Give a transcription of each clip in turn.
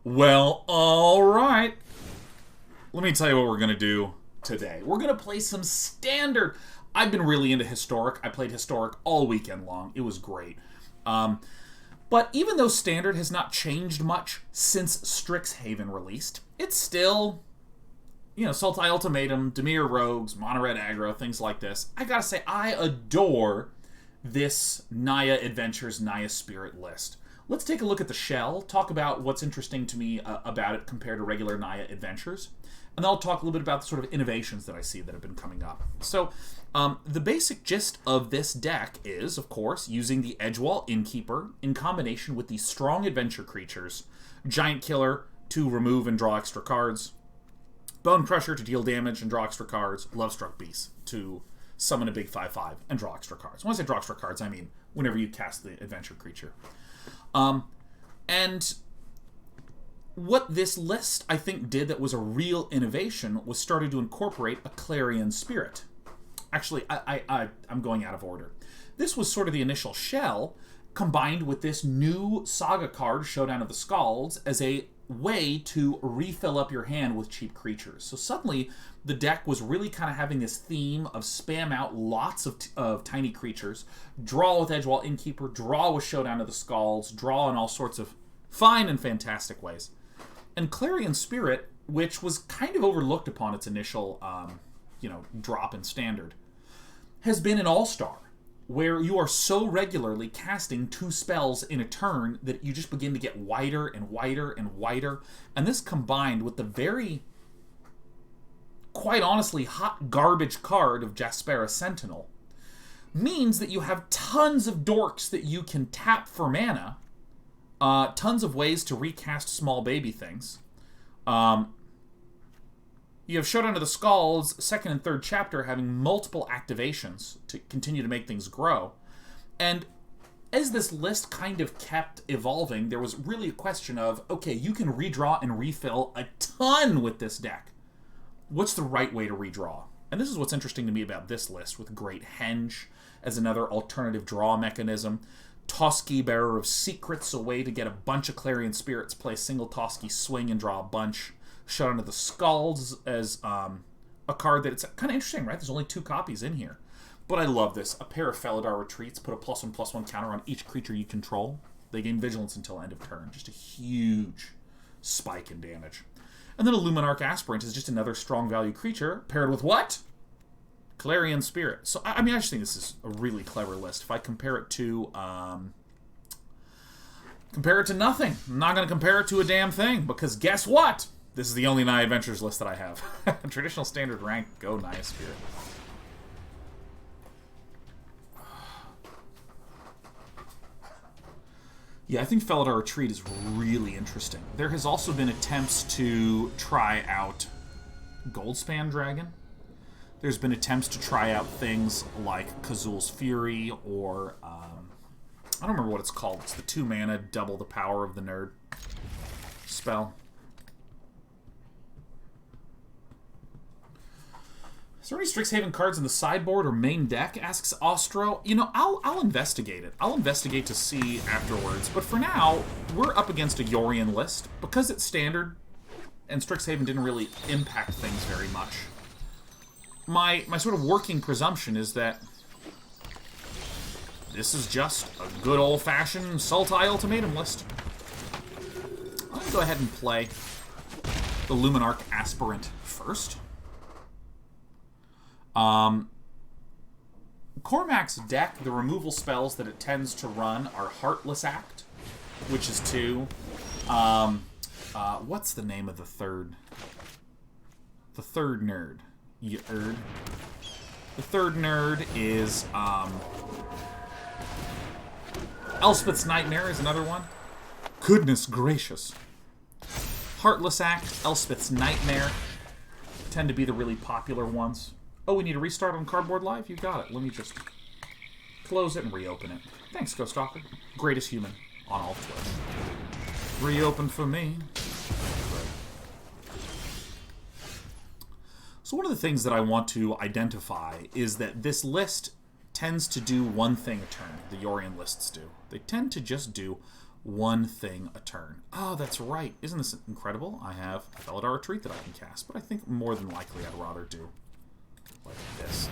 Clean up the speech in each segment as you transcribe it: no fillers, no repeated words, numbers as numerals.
Well, alright. Let me tell you what we're going to do today. We're going to play some Standard. I've been really into Historic. I played Historic all weekend long. it was great. But even though Standard has not changed much since Strixhaven released, it's still, you know, Sultai Ultimatum, Dimir Rogues, Mono Red Aggro, things like this. I gotta say, I adore this Naya Adventures, Naya Spirit list. Let's take a look at the shell, talk about what's interesting to me about it compared to regular Naya Adventures, and then I'll talk a little bit about the sort of innovations that I see that have been coming up. So, the basic gist of this deck is, of course, using the Edgewall Innkeeper in combination with the strong adventure creatures, Giant Killer to remove and draw extra cards, Bonecrusher to deal damage and draw extra cards, Lovestruck Beast to summon a big 5/5 and draw extra cards. When I say draw extra cards, I mean whenever you cast the adventure creature. And what this list, I think, did that was a real innovation was started to incorporate a Clarion Spirit. Actually, I'm going out of order. This was sort of the initial shell, combined with this new Saga card, Showdown of the Skalds, as a way to refill up your hand with cheap creatures. So suddenly, the deck was really kind of having this theme of spam out lots of tiny creatures, draw with Edgewall Innkeeper, draw with Showdown of the Skalds, draw in all sorts of fine and fantastic ways. And Clarion Spirit, which was kind of overlooked upon its initial, drop in Standard, has been an all-star, where you are so regularly casting 2 spells in a turn that you just begin to get wider and wider and wider. And this combined with the very, quite honestly, hot garbage card of Jaspera Sentinel means that you have tons of dorks that you can tap for mana, tons of ways to recast small baby things. You have Showdown of the Skalds, 2nd and 3rd chapter, having multiple activations to continue to make things grow. And as this list kind of kept evolving, there was really a question of, okay, you can redraw and refill a ton with this deck. What's the right way to redraw? And this is what's interesting to me about this list, with Great Henge as another alternative draw mechanism. Toski, Bearer of Secrets, a way to get a bunch of Clarion Spirits, play a single Toski, swing, and draw a bunch. Showdown of the Skalds as a card that it's kind of interesting, right? There's only 2 copies in here. But I love this. A pair of Felidar Retreats, put a +1/+1 counter on each creature you control. They gain Vigilance until end of turn. Just a huge spike in damage. And then a Luminarch Aspirant is just another strong value creature, paired with what? Clarion Spirit. So, I mean, I just think this is a really clever list. If I compare it to nothing. I'm not going to compare it to a damn thing, because guess what? This is the only Naya Adventures list that I have. Traditional Standard rank, go Naya Spirit. Yeah, I think Felidar Retreat is really interesting. There has also been attempts to try out Goldspan Dragon. There's been attempts to try out things like Kazul's Fury, or I don't remember what it's called. It's the 2 mana, double the power of the nerd spell. Is there any Strixhaven cards in the sideboard or main deck? Asks Ostro. You know, I'll investigate it. I'll investigate to see afterwards. But for now, we're up against a Yorion list. Because it's Standard, and Strixhaven didn't really impact things very much, my sort of working presumption is that this is just a good old-fashioned Sultai Ultimatum list. I'm going to go ahead and play the Luminarch Aspirant first. Cormac's deck, the removal spells that it tends to run are Heartless Act, which is 2. What's the name of the third? The third nerd. The third nerd is, Elspeth's Nightmare is another one. Goodness gracious. Heartless Act, Elspeth's Nightmare tend to be the really popular ones. Oh, we need a restart on Cardboard Live? You got it. Let me just close it and reopen it. Thanks, Ghoststalker. Greatest human on all Twitch. Reopen for me. So one of the things that I want to identify is that this list tends to do one thing a turn. The Yorion lists do. They tend to just do one thing a turn. Oh, that's right. Isn't this incredible? I have Felidar Retreat that I can cast, but I think more than likely I'd rather do like this.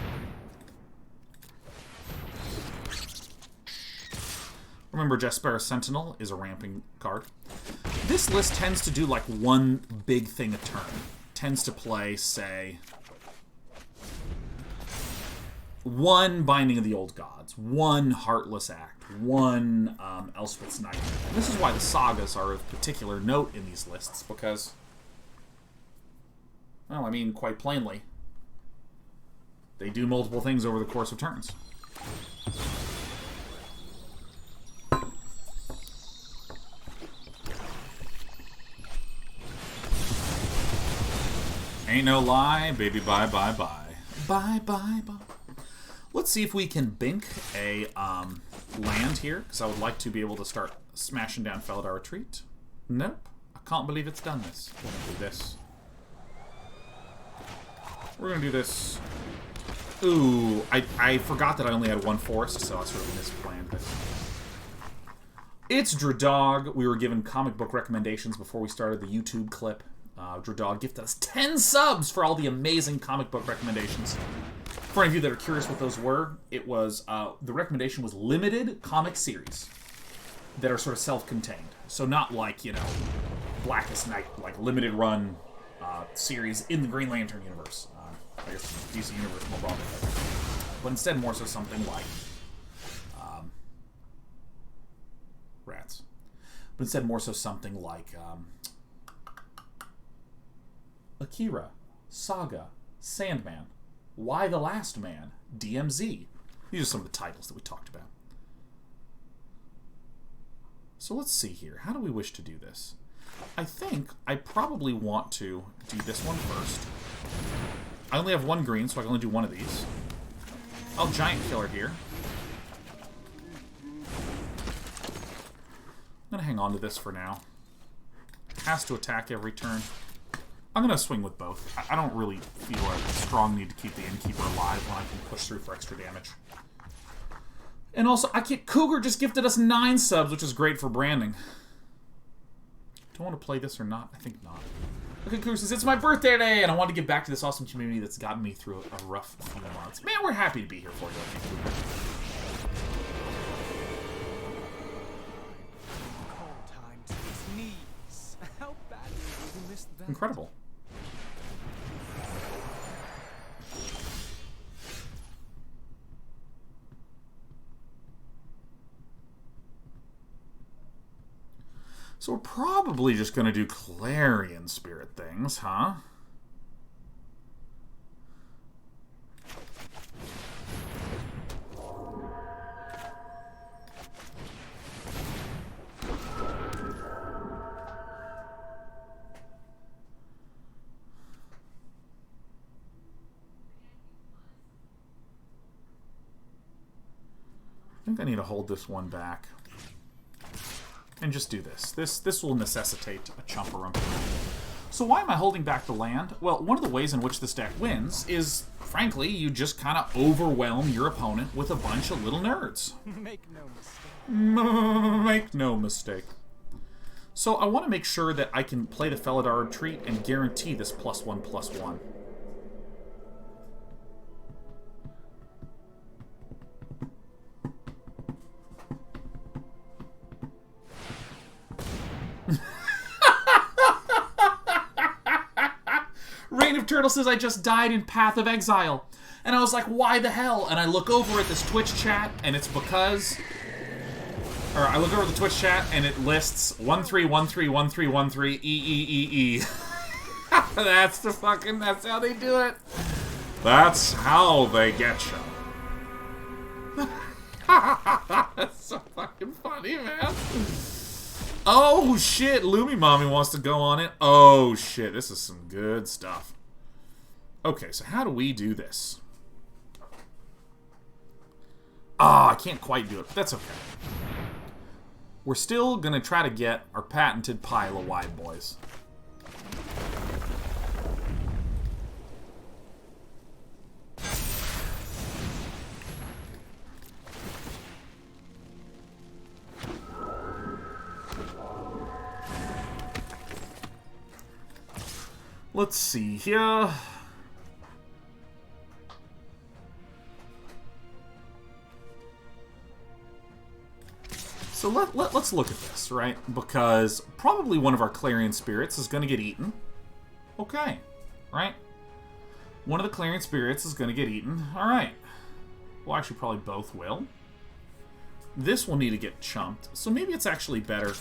Remember, Jaspera Sentinel is a ramping card. This list tends to do like one big thing a turn. Tends to play, say, one Binding of the Old Gods, one Heartless Act, one Elspeth's Nightmare. And this is why the sagas are of particular note in these lists, because, well, I mean, quite plainly, they do multiple things over the course of turns. Ain't no lie, baby, bye, bye, bye. Bye, bye, bye. Let's see if we can bink a land here, because I would like to be able to start smashing down Felidar Retreat. Nope. I can't believe it's done this. We're going to do this. We're going to do this. Ooh, I forgot that I only had one forest, so I sort of misplanned this. It's Dredog. We were given comic book recommendations before we started the YouTube clip. Dredog gifted us 10 subs for all the amazing comic book recommendations. For any of you that are curious what those were, it was, the recommendation was limited comic series that are sort of self-contained. So not like, you know, Blackest Night, like limited run series in the Green Lantern universe. I guess DC universe more broadly. But instead more so something like rats. But instead more so something like Akira, Saga, Sandman, Why the Last Man, DMZ. These are some of the titles that we talked about. So let's see here. How do we wish to do this? I think I probably want to do this one first. I only have one green, so I can only do one of these. I'll Giant Killer here. I'm going to hang on to this for now. Has to attack every turn. I'm going to swing with both. I don't really feel a strong need to keep the Innkeeper alive when I can push through for extra damage. And also, Cougar just gifted us 9 subs, which is great for branding. Do I want to play this or not? I think not. Okay, Cougar says, it's my birthday today, and I want to give back to this awesome community that's gotten me through a rough few months. Man, we're happy to be here for you, I think, Cougar. Incredible. So we're probably just going to do Clarion Spirit things, huh? I think I need to hold this one back. And just do this. This will necessitate a Chumperum. So why am I holding back the land? Well, one of the ways in which this deck wins is, frankly, you just kind of overwhelm your opponent with a bunch of little nerds. Make no mistake. Make no mistake. So I want to make sure that I can play the Felidar Retreat and guarantee this +1/+1. Reign of Turtle says, I just died in Path of Exile. And I was like, why the hell? And I look over at this Twitch chat, and it's because... Or I look over at the Twitch chat, and it lists 13131313 EEEE. That's the fucking... That's how they do it. That's how they get you. That's so fucking funny, man. Oh, shit. Lumi Mommy wants to go on it. Oh, shit. This is some good stuff. Okay, so how do we do this? Ah, I can't quite do it, but that's okay. We're still going to try to get our patented pile of wide boys. Let's see here. So let's look at this, right? Because probably one of our Clarion Spirits is going to get eaten. Okay, right? One of the Clarion Spirits is going to get eaten. All right. Well, actually, probably both will. This will need to get chumped. So maybe it's actually better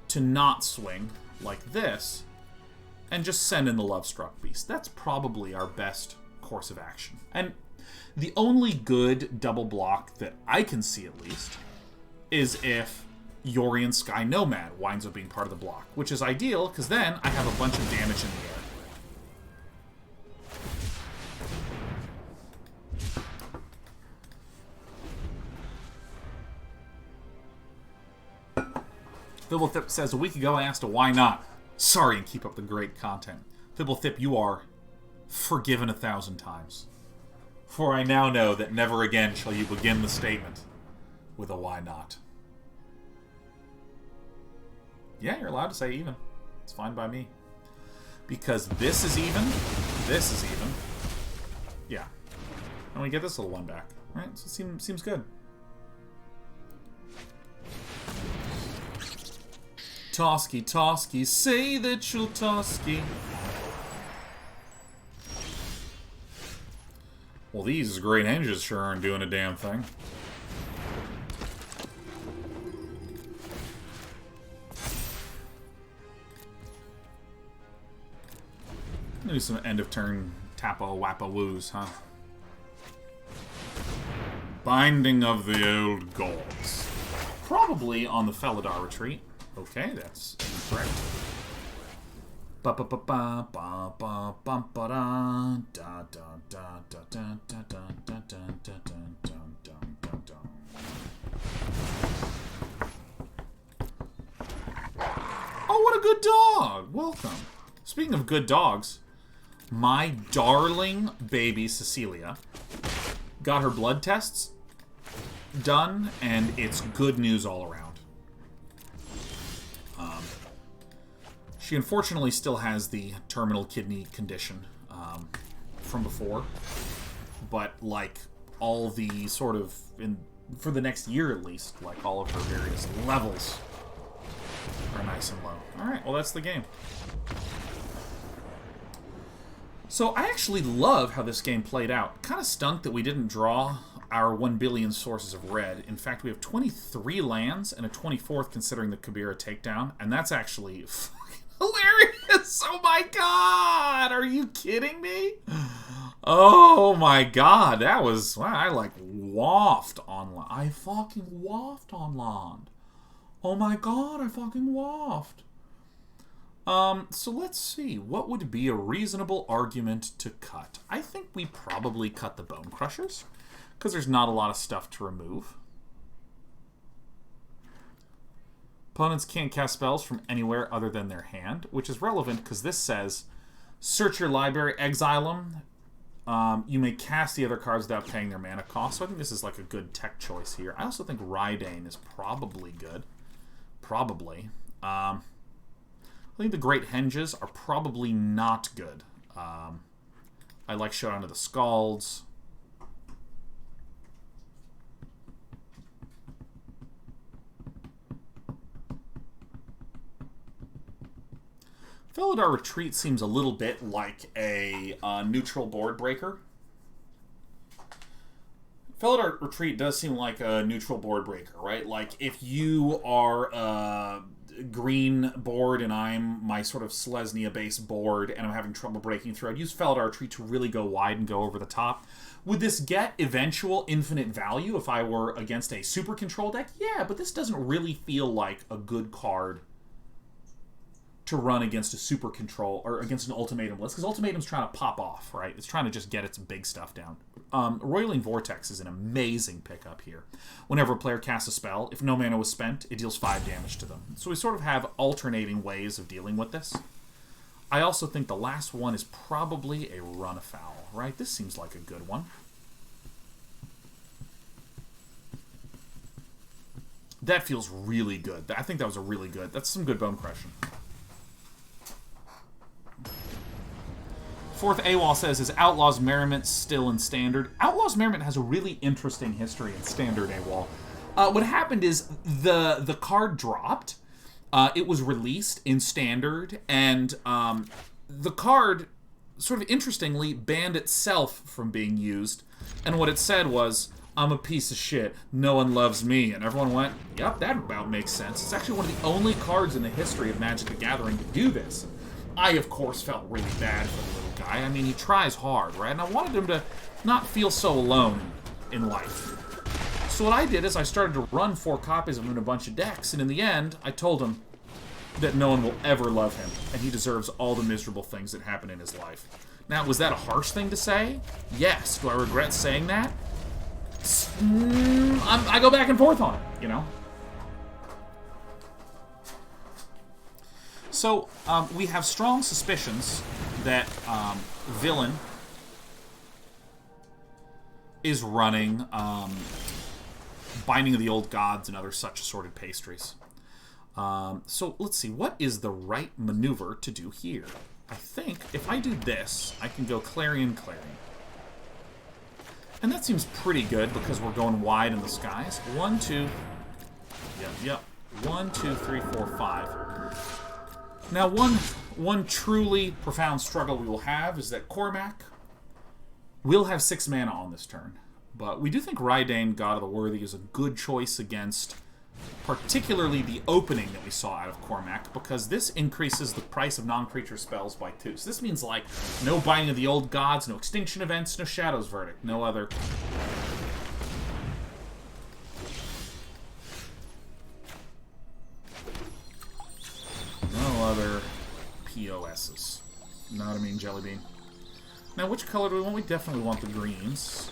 to not swing like this and just send in the Lovestruck Beast. That's probably our best course of action. And the only good double block that I can see, at least, is if Yorion Sky Nomad winds up being part of the block, which is ideal, because then I have a bunch of damage in the air. Fibblethip says, a week ago I asked a why not. Sorry, and keep up the great content. Fibblethip, you are forgiven 1,000 times. For I now know that never again shall you begin the statement with a why not. Yeah, you're allowed to say even. It's fine by me. Because this is even. This is even. Yeah. And we get this little one back. Right? So it seems good. Toski, Toski, say that you'll Toski. Well, these Great Henges sure aren't doing a damn thing. Do some end of turn tappa wappa woos, huh? Binding of the Old Gods. Probably on the Felidar Retreat. Okay, that's incorrect. Ba ba ba ba ba ba ba ba da da da da da da da da da da da da da da. Oh, what a good dog! Welcome. Speaking of good dogs, my darling baby Cecilia got her blood tests done, and it's good news all around. She unfortunately still has the terminal kidney condition from before, but like all the sort of, for the next year at least, like all of her various levels are nice and low. Alright, well that's the game. So I actually love how this game played out. Kind of stunk that we didn't draw our 1 billion sources of red. In fact, we have 23 lands and a 24th considering the Kabira Takedown, and that's actually fucking hilarious! Oh my god! Are you kidding me? Oh my god, that was... Wow, I like waffed on land. I fucking waffed on land. Oh my god, I fucking waffed. So let's see. What would be a reasonable argument to cut? I think we probably cut the Bonecrushers, because there's not a lot of stuff to remove. Opponents can't cast spells from anywhere other than their hand, which is relevant because this says, search your library, exile them. You may cast the other cards without paying their mana cost. So I think this is like a good tech choice here. I also think Reidane is probably good. Probably. I think the Great Henges are probably not good. I like Showdown to the Skalds. Felidar Retreat seems a little bit like a neutral board breaker. Felidar Retreat does seem like a neutral board breaker, right? Like, if you are a green board and I'm my sort of Selesnya-based board and I'm having trouble breaking through, I'd use Felidar Retreat to really go wide and go over the top. Would this get eventual infinite value if I were against a super control deck? Yeah, but this doesn't really feel like a good card to run against a super control or against an ultimatum list, because ultimatum's trying to pop off, right? It's trying to just get its big stuff down. Roiling Vortex is an amazing pickup here. Whenever a player casts a spell, if no mana was spent, it deals 5 damage to them. So we sort of have alternating ways of dealing with this. I also think the last one is probably a run afoul, right? This seems like a good one. That feels really good. I think that was a really good... That's some good bone crushing. Fourth AWOL says, is Outlaw's Merriment still in Standard? Outlaw's Merriment has a really interesting history in Standard AWOL. What happened is the card dropped. It was released in Standard, and the card, sort of interestingly, banned itself from being used. And what it said was, I'm a piece of shit. No one loves me. And everyone went, yep, that about makes sense. It's actually one of the only cards in the history of Magic the Gathering to do this. I, of course, felt really bad for the little guy. I mean, he tries hard, right? And I wanted him to not feel so alone in life. So what I did is I started to run 4 copies of him in a bunch of decks, and in the end, I told him that no one will ever love him, and he deserves all the miserable things that happen in his life. Now, was that a harsh thing to say? Yes. Do I regret saying that? I go back and forth on it, you know? So, we have strong suspicions that Villain is running Binding of the Old Gods and other such assorted pastries. So, let's see. What is the right maneuver to do here? I think if I do this, I can go Clarion. And that seems pretty good because we're going wide in the skies. 1, 2... Yep. 1, 2, 3, 4, 5. Now, one truly profound struggle we will have is that Cormac will have 6 mana on this turn. But we do think Reidane, God of the Worthy, is a good choice against particularly the opening that we saw out of Cormac, because this increases the price of non-creature spells by 2. So this means, like, no Binding of the Old Gods, no Extinction Events, no Shadow's Verdict, no other... No other POSs. Not a mean jelly bean. Now, which color do we want? We definitely want the greens.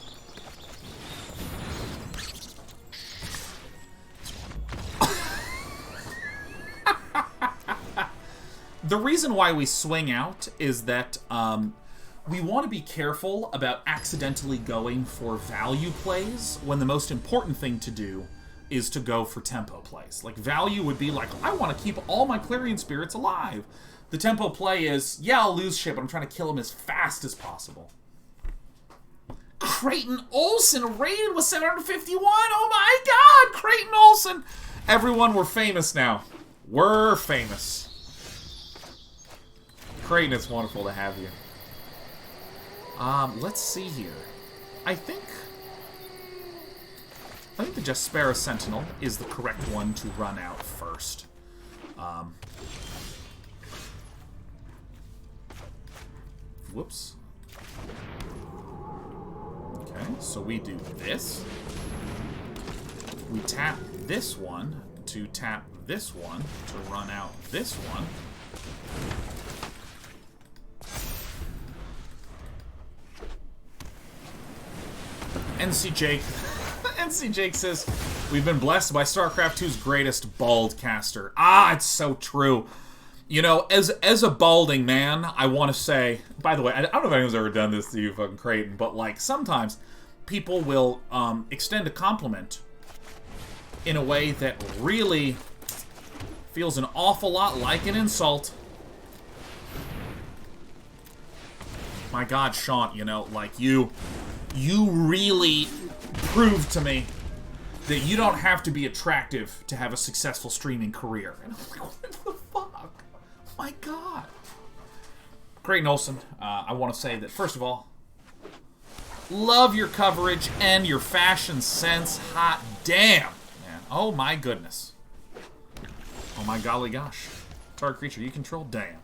The reason why we swing out is that we want to be careful about accidentally going for value plays when the most important thing to do is to go for tempo plays. Like, value would be like, I want to keep all my Clarion Spirits alive. The tempo play is, yeah, I'll lose shit, but I'm trying to kill him as fast as possible. Creighton Olsen rated with 751! Oh my god! Creighton Olsen! Everyone, we're famous now. We're famous. Creighton, it's wonderful to have you. Let's see here. I think the Jaspera Sentinel is the correct one to run out first. Whoops. Okay, so we do this. We tap this one to tap this one to run out this one. NC Jake says, we've been blessed by StarCraft 2's greatest bald caster. Ah, it's so true. You know, as a balding man, I want to say, by the way, I don't know if anyone's ever done this to you, fucking Creighton, but, like, sometimes people will extend a compliment in a way that really feels an awful lot like an insult. My God, Sean, you know, like, you really proved to me that you don't have to be attractive to have a successful streaming career. And I'm like, what the fuck? My God. Creighton Olsen, I want to say that, first of all, love your coverage and your fashion sense. Hot damn, man. Oh my goodness. Oh my golly gosh. Target creature you control? Damn.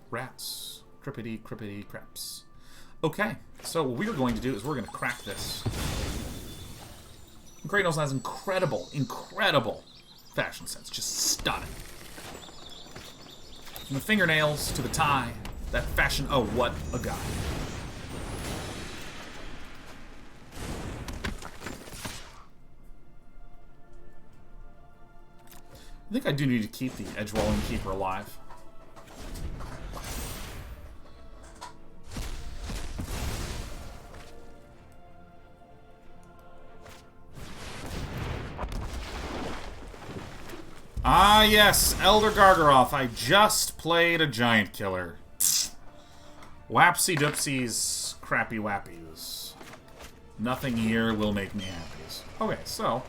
Rats. Crippity, crippity, craps. Okay, so what we're going to do is we're going to crack this. Creighton Olsen has incredible fashion sense. Just stunning. From the fingernails to the tie, that fashion, oh, what a guy. I think I do need to keep the Edgewall Innkeeper alive. Ah, yes, Elder Gargaroth. I just played a Giant Killer. Wapsy doopsies, crappy wappies. Nothing here will make me happy. Okay, so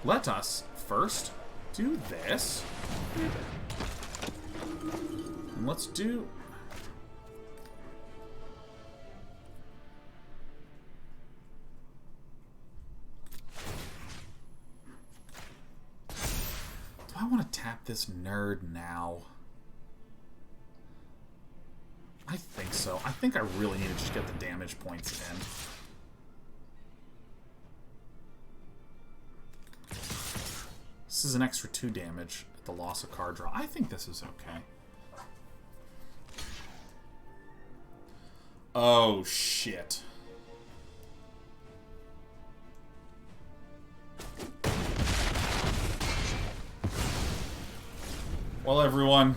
let us first do this. And let's do... Do I want to tap this nerd now? I think so. I think I really need to just get the damage points in. This is an extra 2 damage at the loss of card draw. I think this is okay. Oh, shit. Well, everyone,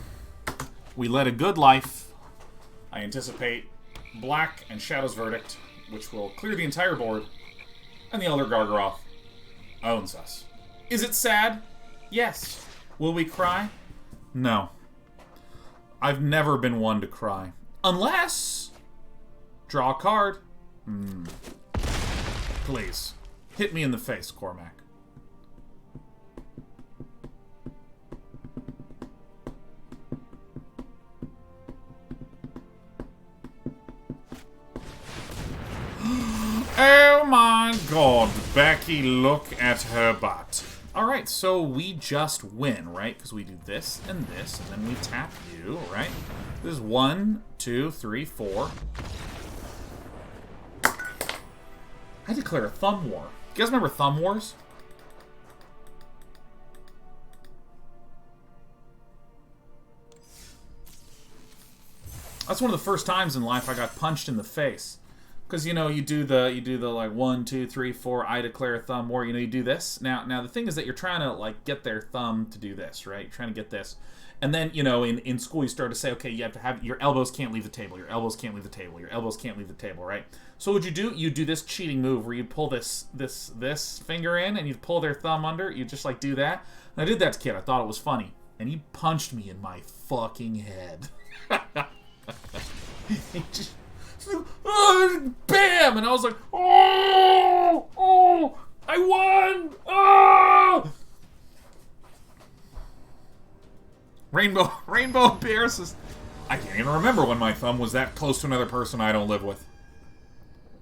we led a good life. I anticipate Black and Shadow's Verdict, which will clear the entire board, and the Elder Gargaroth owns us. Is it sad? Yes. Will we cry? No. I've never been one to cry. Unless... Draw a card. Please. Hit me in the face, Cormac. Oh my god, Becky, look at her butt. Alright, so we just win, right? Because we do this, and then we tap you, right? This is 1, 2, 3, 4. I declare a Thumb War. You guys remember Thumb Wars? That's one of the first times in life I got punched in the face. Because, you know, you do the like 1, 2, 3, 4, I declare a Thumb War, you know, you do this. Now the thing is that you're trying to, like, get their thumb to do this, right? You're trying to get this. And then, you know, in school you start to say, okay, you have to have, your elbows can't leave the table, your elbows can't leave the table, your elbows can't leave the table, right? So what would you do? You do this cheating move where you pull this finger in and you pull their thumb under, you just, like, do that. And I did that to kid, I thought it was funny. And he punched me in my fucking head. He just... bam! And I was like, oh, I won! Oh! Rainbow Bear says, I can't even remember when my thumb was that close to another person I don't live with.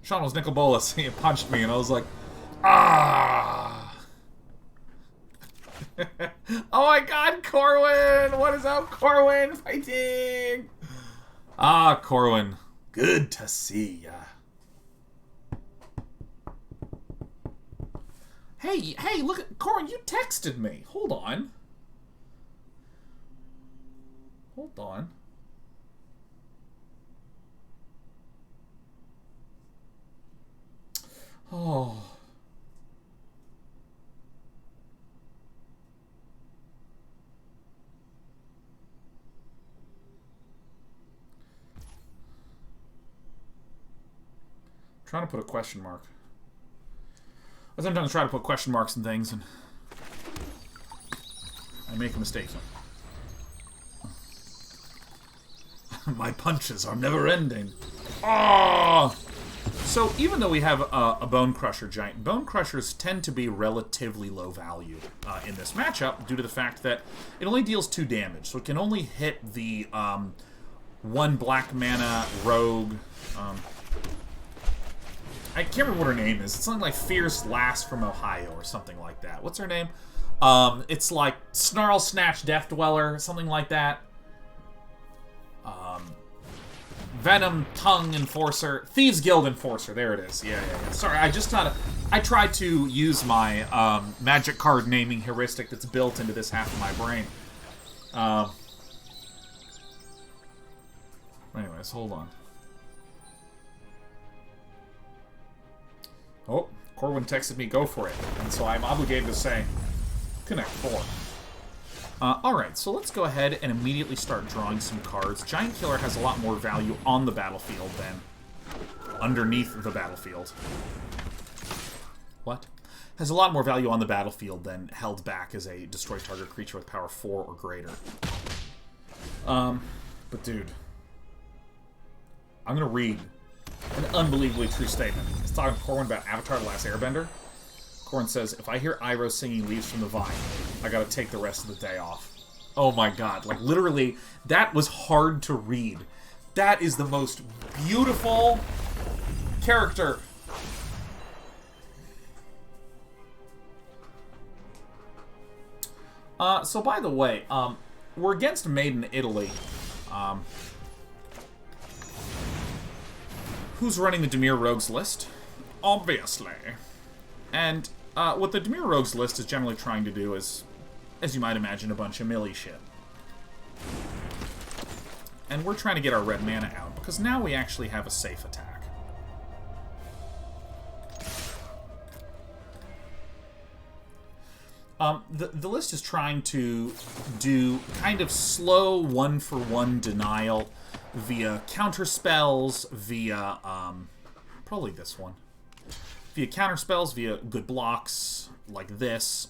Sean was Nicol Bolas. He punched me, and I was like, ah! Oh my god, Corwin! What is up, Corwin? Fighting! Ah, Corwin. Good to see ya. Hey, look at... Corwin, you texted me. Hold on. Oh. Trying to put a question mark. I sometimes try to put question marks in things, and I make a mistake. My punches are never ending. Oh! So even though we have a Bonecrusher Giant, Bonecrushers tend to be relatively low value in this matchup due to the fact that it only deals 2 damage, so it can only hit the 1 black mana rogue. I can't remember what her name is. It's something like Fierce Lass from Ohio or something like that. What's her name? It's like Snarl Snatch Death Dweller, something like that. Venom Tongue Enforcer. Thieves Guild Enforcer. There it is. Yeah. Sorry, I tried to use my magic card naming heuristic that's built into this half of my brain. Anyways, hold on. Oh, Corwin texted me, go for it. And so I'm obligated to say, connect 4. Alright, so let's go ahead and immediately start drawing some cards. Giant Killer has a lot more value on the battlefield than underneath the battlefield. What? Has a lot more value on the battlefield than held back as a destroy target creature with power 4 or greater. But dude. I'm going to read an unbelievably true statement. I was talking to Corwin about Avatar: The Last Airbender. Corwin says, if I hear Iroh singing Leaves from the Vine, I gotta take the rest of the day off. Oh my god. Like, literally, that was hard to read. That is the most beautiful character. So by the way, we're against Made in Italy. Who's running the Dimir Rogues list? Obviously. And what the Dimir Rogues list is generally trying to do is, as you might imagine, a bunch of melee shit. And we're trying to get our red mana out, because now we actually have a safe attack. The list is trying to do kind of slow one-for-one denial via counter spells, via, probably this one. Via counter spells, via good blocks, like this,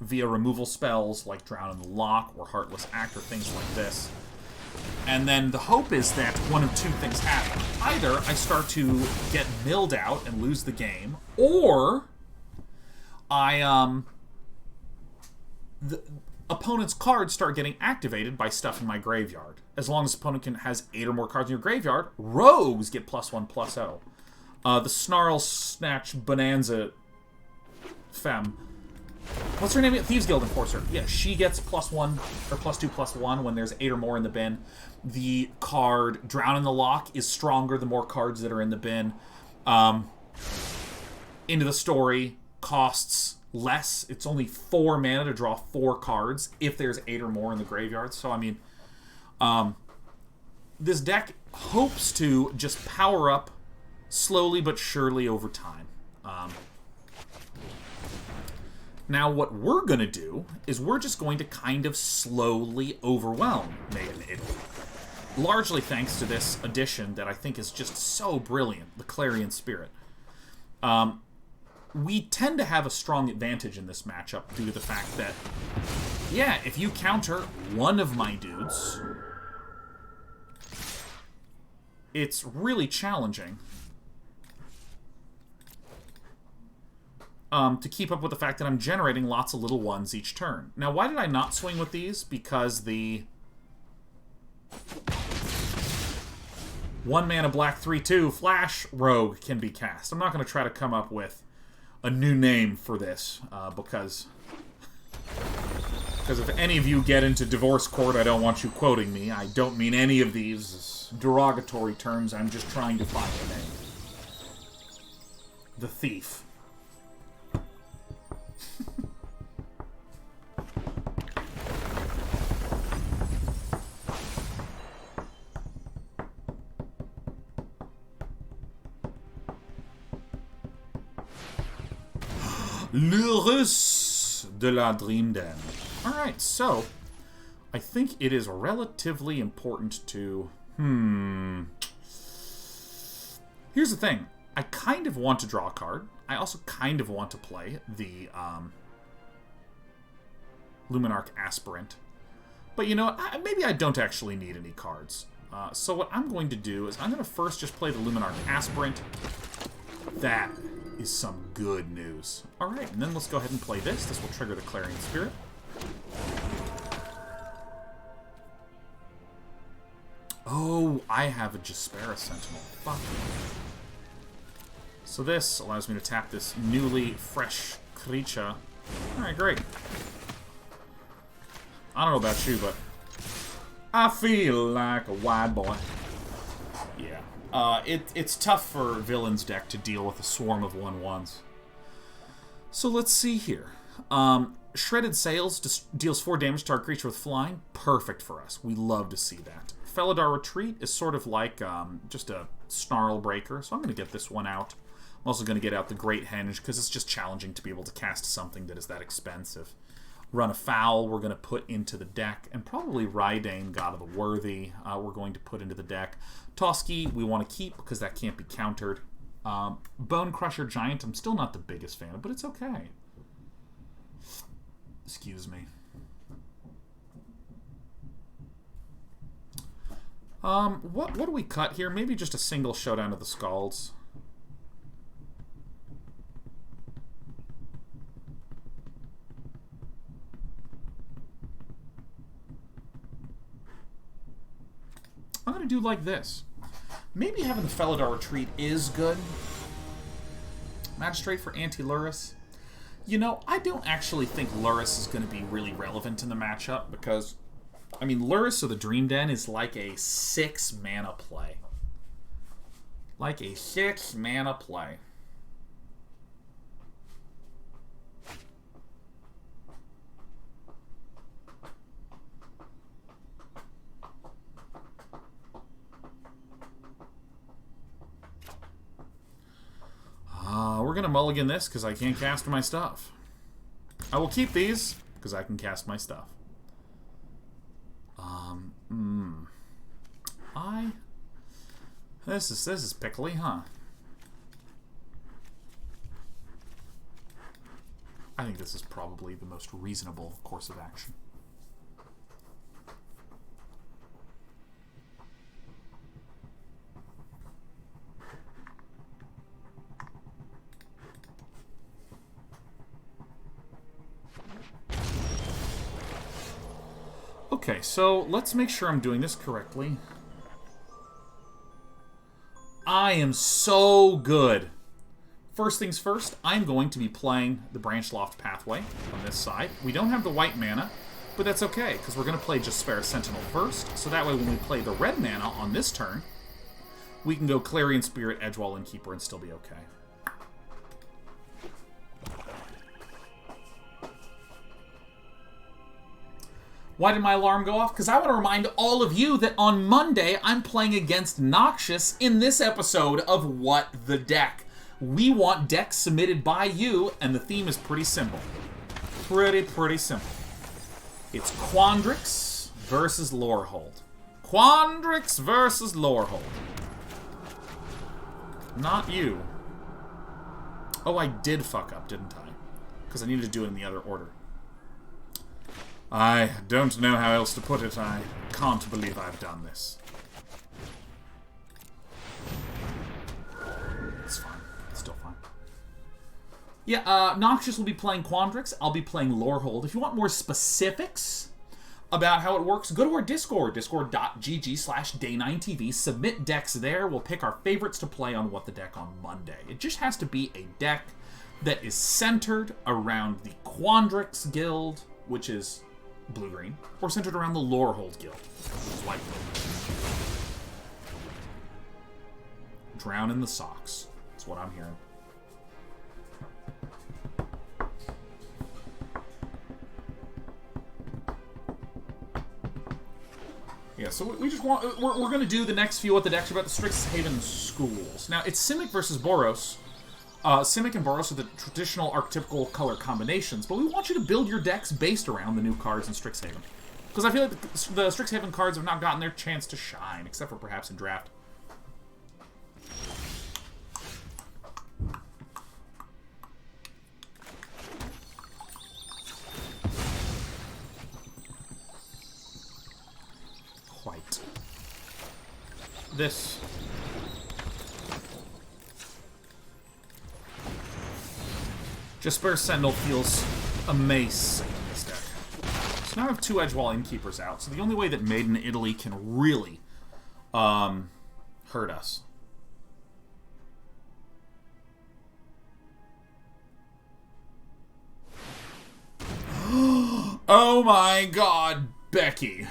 via removal spells, like Drown in the Lock, or Heartless Act, or things like this. And then the hope is that one of two things happen. Either I start to get milled out and lose the game, or the opponent's cards start getting activated by stuff in my graveyard. As long as the opponent has 8 or more cards in your graveyard, rogues get +1/+0. The Snarl Snatch Bonanza Femme. What's her name? Thieves Guild Enforcer. Yeah, she gets +1 or +2/+1 when there's 8 or more in the bin. The card Drown in the Lock is stronger the more cards that are in the bin. Into the Story costs less. It's only 4 mana to draw 4 cards if there's 8 or more in the graveyard. So, I mean, this deck hopes to just power up slowly but surely over time. Now, what we're going to do is we're just going to kind of slowly overwhelm Made in Italy. Largely thanks to this addition that I think is just so brilliant, the Clarion Spirit. We tend to have a strong advantage in this matchup due to the fact that, yeah, if you counter one of my dudes, it's really challenging to keep up with the fact that I'm generating lots of little ones each turn. Now, why did I not swing with these? Because the 1 mana black 3/2 Flash Rogue can be cast. I'm not going to try to come up with a new name for this, because if any of you get into divorce court, I don't want you quoting me. I don't mean any of these derogatory terms. I'm just trying to find a name. The Thief. Le Russe de la Dream Den. Alright, so I think it is relatively important to... Here's the thing. I kind of want to draw a card. I also kind of want to play the Luminarch Aspirant. But you know what? Maybe I don't actually need any cards. So what I'm going to do is I'm going to first just play the Luminarch Aspirant. That is some good news. Alright, and then let's go ahead and play this. This will trigger the Clarion Spirit. Oh, I have a Jaspera Sentinel. Fuck. So this allows me to tap this newly fresh creature. Alright, great. I don't know about you, but I feel like a wide boy. Yeah. It's tough for Villain's deck to deal with a swarm of 1/1s. So let's see here. Shredded Sails deals 4 damage to our creature with flying. Perfect for us. We love to see that. Felidar Retreat is sort of like just a Snarl Breaker, so I'm going to get this one out. I'm also going to get out the Great Henge, because it's just challenging to be able to cast something that is that expensive. Run Afoul we're going to put into the deck, and probably Reidane, God of the Worthy, we're going to put into the deck. Toski we want to keep, because that can't be countered. Bonecrusher Giant I'm still not the biggest fan of, but it's okay. Excuse me. What do we cut here? Maybe just a single Showdown of the Skalds. I'm going to do like this. Maybe having the Felidar Retreat is good. Magistrate for anti-Lurrus. You know, I don't actually think Lurrus is going to be really relevant in the matchup because, I mean, Lurrus of the Dream Den is like a 6-mana play. Like a 6-mana play. We're going to mulligan this because I can't cast my stuff. I will keep these because I can cast my stuff. This is pickly, huh? I think this is probably the most reasonable course of action. Okay, so let's make sure I'm doing this correctly. I am so good. First things first, I'm going to be playing the Branchloft Pathway on this side. We don't have the white mana, but that's okay, because we're going to play Jaspera Sentinel first, so that way when we play the red mana on this turn, we can go Clarion Spirit, Edgewall Innkeeper, and still be okay. Why did my alarm go off? Because I want to remind all of you that on Monday, I'm playing against Noxious in this episode of What the Deck. We want decks submitted by you, and the theme is pretty simple. Pretty simple. It's Quandrix versus Lorehold. Quandrix versus Lorehold. Not you. Oh, I did fuck up, didn't I? Because I needed to do it in the other order. I don't know how else to put it. I can't believe I've done this. It's fine. It's still fine. Yeah, Noxious will be playing Quandrix. I'll be playing Lorehold. If you want more specifics about how it works, go to our Discord, discord.gg/day9tv. Submit decks there. We'll pick our favorites to play on What the Deck on Monday. It just has to be a deck that is centered around the Quandrix guild, which is blue-green, or centered around the Lorehold guild, which is white. Drown in the socks. That's what I'm hearing. Yeah, so we just want... We're going to do the next few What the Decks about the Strixhaven schools. Now, it's Simic versus Boros. Simic and Boros are the traditional archetypical color combinations, but we want you to build your decks based around the new cards in Strixhaven. Because I feel like the Strixhaven cards have not gotten their chance to shine, except for perhaps in Draft. White. This... Jaspera Sentinel feels amazing in this deck. So now I have 2 Edgewall Innkeepers out, so the only way that Made in Italy can really hurt us. Oh my god, Becky.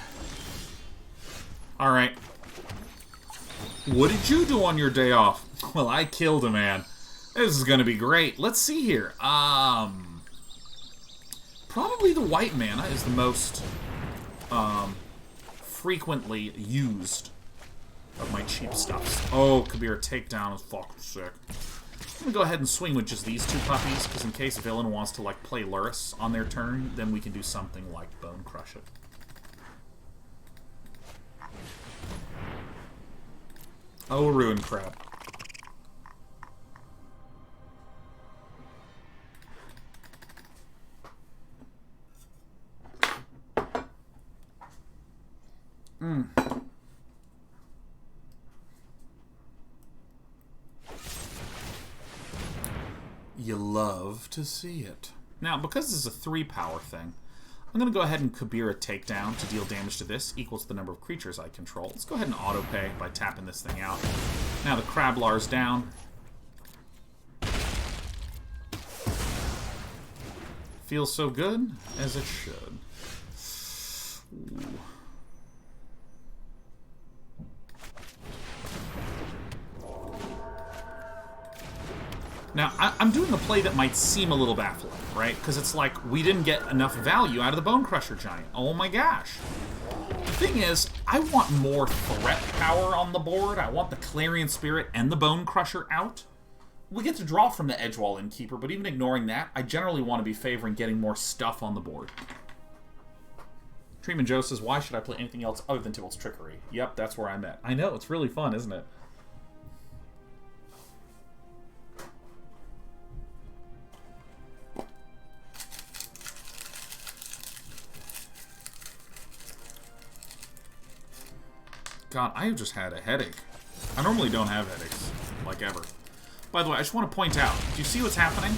Alright. What did you do on your day off? Well, I killed a man. This is going to be great. Let's see here. Probably the white mana is the most frequently used of my cheap stuffs. Oh, Kabira Takedown is fucking sick. I'm going to go ahead and swing with just these 2 puppies, because in case a villain wants to like play Lurrus on their turn, then we can do something like Bonecrush it. Oh, Ruin Crab. You love to see it. Now, because this is a 3-power thing, I'm going to go ahead and Kabira Takedown to deal damage to this, equals the number of creatures I control. Let's go ahead and auto-pay by tapping this thing out. Now the Crablar's down. Feels so good, as it should. Ooh. Now, I'm doing a play that might seem a little baffling, right? Because it's like, we didn't get enough value out of the Bonecrusher Giant. Oh my gosh. The thing is, I want more threat power on the board. I want the Clarion Spirit and the Bonecrusher out. We get to draw from the Edgewall Innkeeper, but even ignoring that, I generally want to be favoring getting more stuff on the board. Treatment Joe says, why should I play anything else other than Tybalt's Trickery? Yep, that's where I'm at. I know, it's really fun, isn't it? God, I have just had a headache. I normally don't have headaches, like ever. By the way, I just want to point out, do you see what's happening?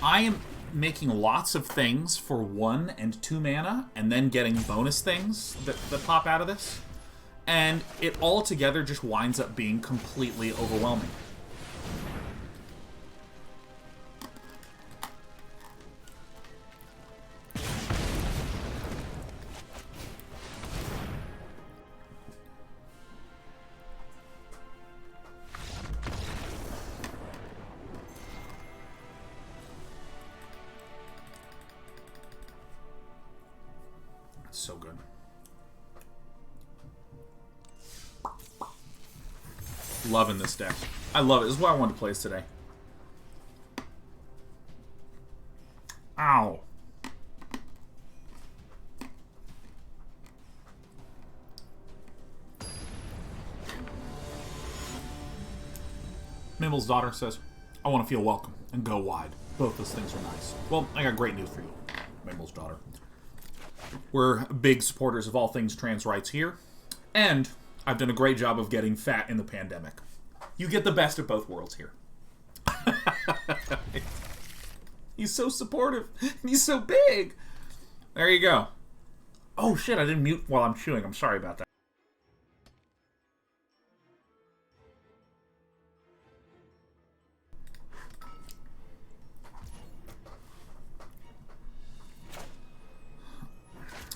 I am making lots of things for 1 and 2 mana, and then getting bonus things that pop out of this. And it all together just winds up being completely overwhelming. So good. Loving this deck. I love it. This is why I wanted to play this today. Ow. Mimble's daughter says, I want to feel welcome and go wide. Both those things are nice. Well, I got great news for you, Mimble's daughter. We're big supporters of all things trans rights here, and I've done a great job of getting fat in the pandemic. You get the best of both worlds here. He's so supportive, and he's so big. There you go. Oh shit, I didn't mute while I'm chewing. I'm sorry about that.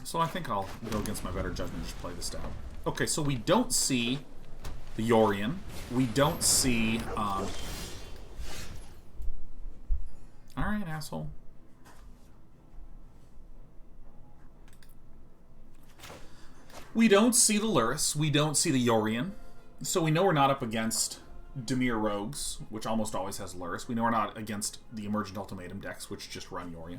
So I think I'll go against my better judgment and just play this down. Okay, so we don't see the Yorion. We don't see... Alright, asshole. We don't see the Lurrus. We don't see the Yorion. So we know we're not up against Dimir Rogues, which almost always has Lurrus. We know we're not against the Emergent Ultimatum decks, which just run Yorion.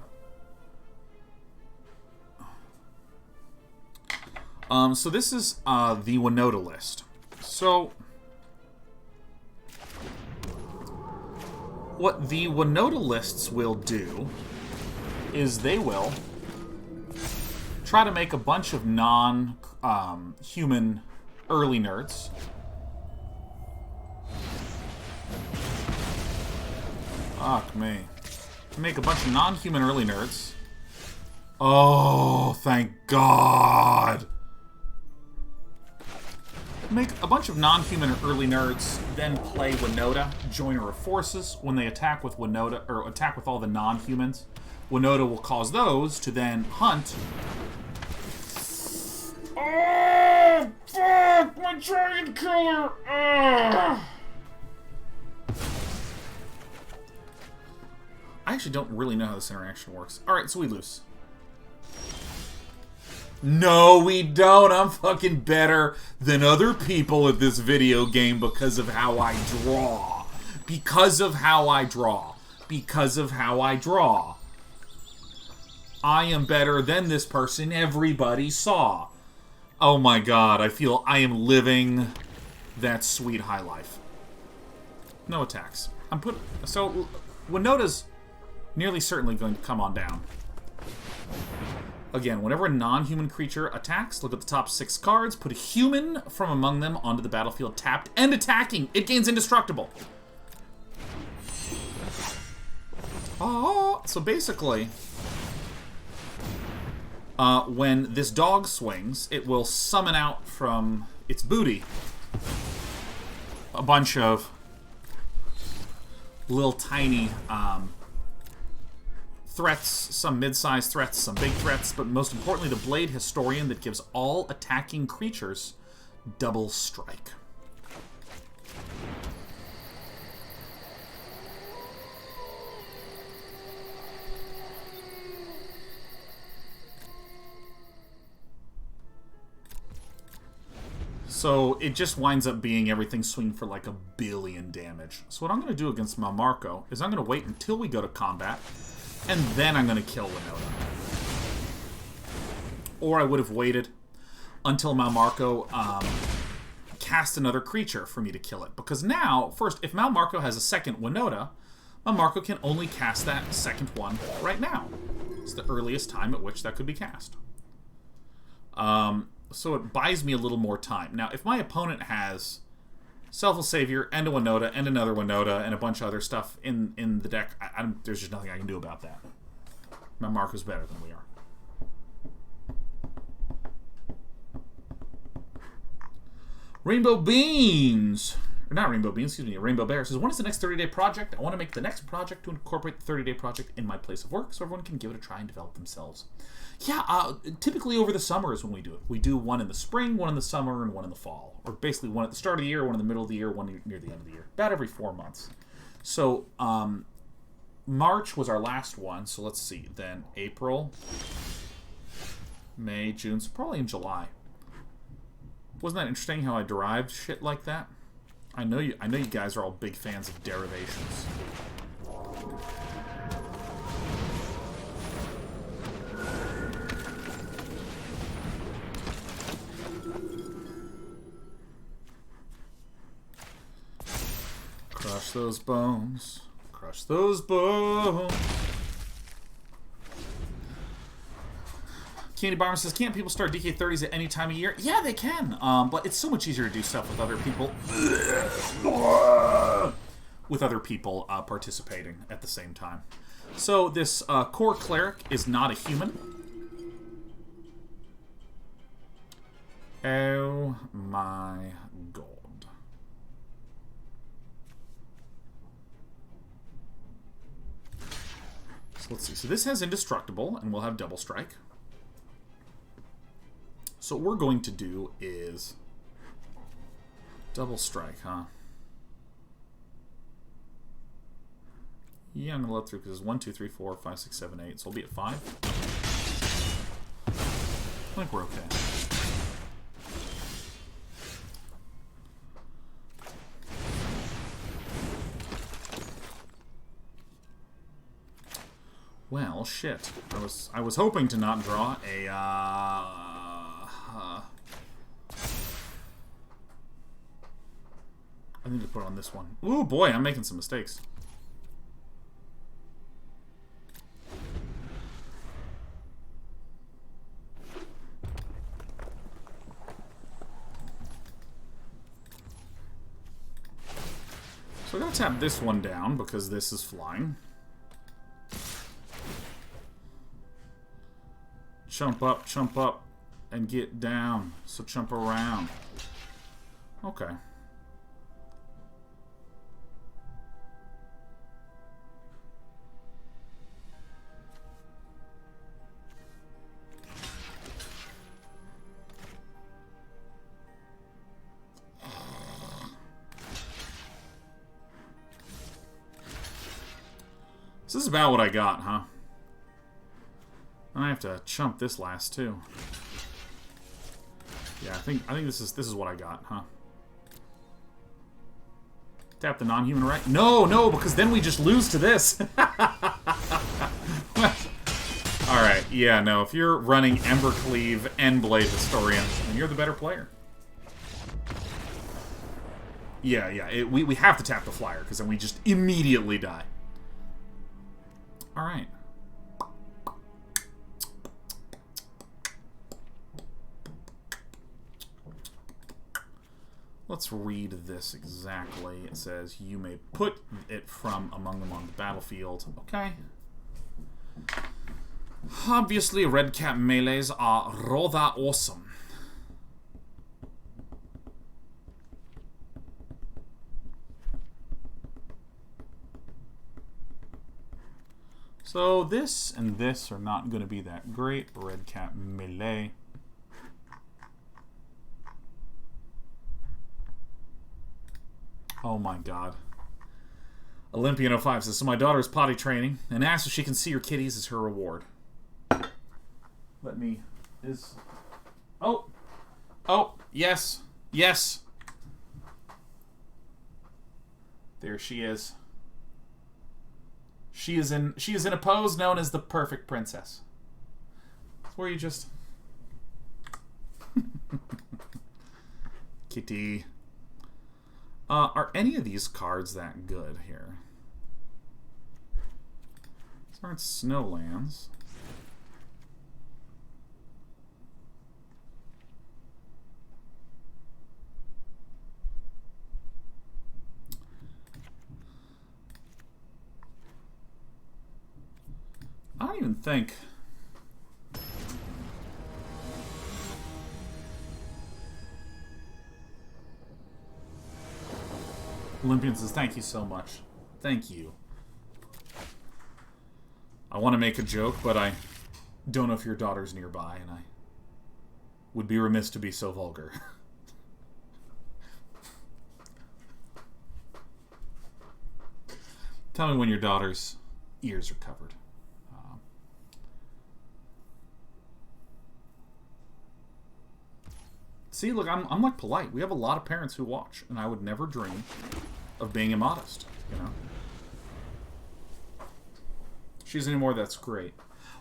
So this is the Winota list. So what the Winota lists will do is they will try to make a bunch of non-human early nerds. Fuck me. Make a bunch of non-human early nerds. Oh, thank God. Make a bunch of non-human early nerds, then play Winota, Joiner of Forces. When they attack with Winota, or attack with all the non-humans, Winota will cause those to then hunt. Oh, fuck! My Dragon Killer! Ugh. I actually don't really know how this interaction works. Alright, so we lose. No, we don't. I'm fucking better than other people at this video game because of how I draw. Because of how I draw. Because of how I draw. I am better than this person everybody saw. Oh my God, I feel I am living that sweet high life. No attacks. So, Winota's nearly certainly going to come on down. Again, whenever a non-human creature attacks, look at the top 6 cards, put a human from among them onto the battlefield tapped and attacking. It gains indestructible. Oh, so basically, when this dog swings, it will summon out from its booty a bunch of little tiny threats, some mid-sized threats, some big threats, but most importantly, the Blade Historian that gives all attacking creatures double strike. So it just winds up being everything swinging for like 1 billion damage. So what I'm going to do against Malmarco is I'm going to wait until we go to combat, and then I'm going to kill Winota. Or I would have waited until Malmarco cast another creature for me to kill it. Because now, first, if Malmarco has a second Winota, Malmarco can only cast that second one right now. It's the earliest time at which that could be cast. So it buys me a little more time. Now, if my opponent has Selfless Savior and a Winota and another Winota and a bunch of other stuff in the deck, there's just nothing I can do about that. Malmarco's better than we are. Rainbow Beans! Or not Rainbow Beans, excuse me, Rainbow Bear says, when is the next 30-day project? I want to make the next project to incorporate the 30-day project in my place of work so everyone can give it a try and develop themselves. Yeah, typically over the summer is when we do it. We do one in the spring, one in the summer, and one in the fall. Or basically one at the start of the year, one in the middle of the year, one near the end of the year. About every 4 months. So, March was our last one, so let's see. Then April, May, June, so probably in July. Wasn't that interesting how I derived shit like that? I know you guys are all big fans of derivations. Crush those bones. Crush those bones. Candy Bomber says, can't people start DK30s at any time of year? Yeah, they can. But it's so much easier to do stuff with other people. With other people participating at the same time. So this core cleric is not a human. Oh my god. So let's see. So this has Indestructible, and we'll have Double Strike. So what we're going to do is Double Strike, huh? Yeah, I'm going to let through because it's 1, 2, 3, 4, 5, 6, 7, 8. So we'll be at 5. I think we're okay. Well, shit. I was hoping to not draw a I need to put on this one. Ooh, boy, I'm making some mistakes. So I'm going to tap this one down because this is flying. Chump up, and get down. So chump around. Okay. So this is about what I got, huh? I have to chump this last too. Yeah, I think this is what I got, huh? Tap the non-human right? No, because then we just lose to this. Alright, yeah, no, if you're running Embercleave and Blade Historian, then you're the better player. Yeah, we have to tap the flyer, because then we just immediately die. Alright. Let's read this exactly. It says, you may put it from among them on the battlefield. Okay. Obviously, Redcap Melees are rather awesome. So this and this are not going to be that great. Redcap Melee. Oh my god. Olympian05 says, so my daughter is potty training and asks if she can see her kitties as her reward. Let me... Oh! Oh! Yes! Yes! There she is. She is in a pose known as the perfect princess. It's where you just... Kitty. Are any of these cards that good here? These aren't snowlands. I don't even think... Olympian says, thank you so much. Thank you. I want to make a joke, but I don't know if your daughter's nearby, and I would be remiss to be so vulgar. Tell me when your daughter's ears are covered. See, look, I'm like polite. We have a lot of parents who watch, and I would never dream of being immodest, you know? She's anymore, that's great.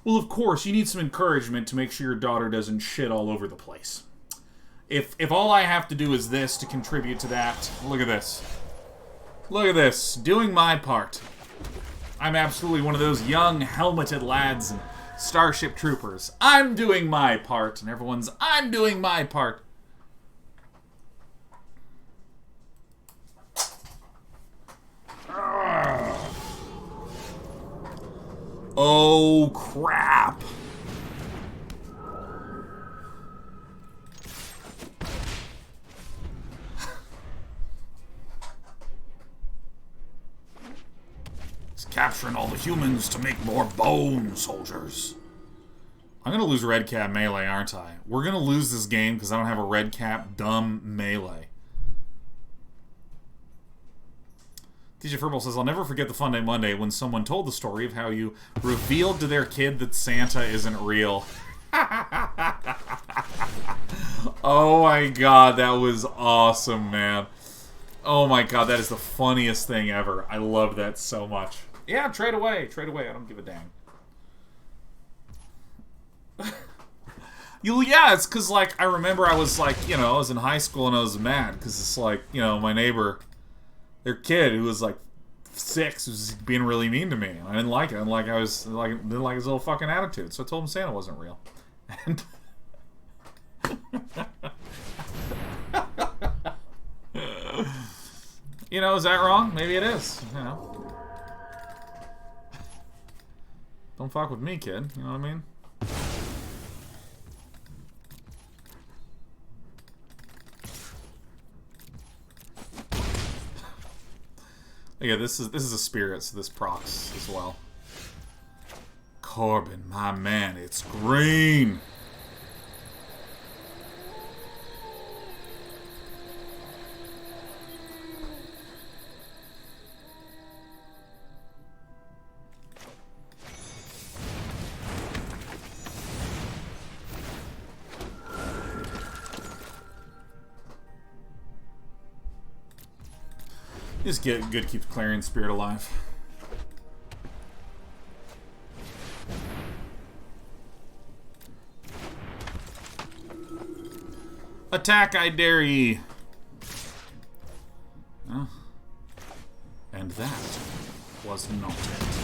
Well, of course, you need some encouragement to make sure your daughter doesn't shit all over the place. If all I have to do is this to contribute to that, look at this. Look at this, doing my part. I'm absolutely one of those young, helmeted lads and Starship Troopers. I'm doing my part, and everyone's, I'm doing my part. Oh, crap. It's capturing all the humans to make more bone soldiers. I'm going to lose Redcap Melee, aren't I? We're going to lose this game because I don't have a Redcap dumb Melee. TJ Furball says, I'll never forget the Fun Day Monday when someone told the story of how you revealed to their kid that Santa isn't real. Oh my god, that was awesome, man. Oh my god, that is the funniest thing ever. I love that so much. Yeah, trade away. Trade away. I don't give a damn. Yeah, it's because, like, I remember I was, like, you know, I was in high school and I was mad because it's like, you know, my neighbor... Their kid, who was like 6, was being really mean to me. I didn't like it. I didn't like his little fucking attitude. So I told him Santa wasn't real. And you know, is that wrong? Maybe it is. You know, don't fuck with me, kid. You know what I mean? Yeah, this is a spirit, so this procs as well. Corbin, my man, it's green. It's good to keep the Clarion Spirit alive. Attack, I dare ye! Oh. And that was not it.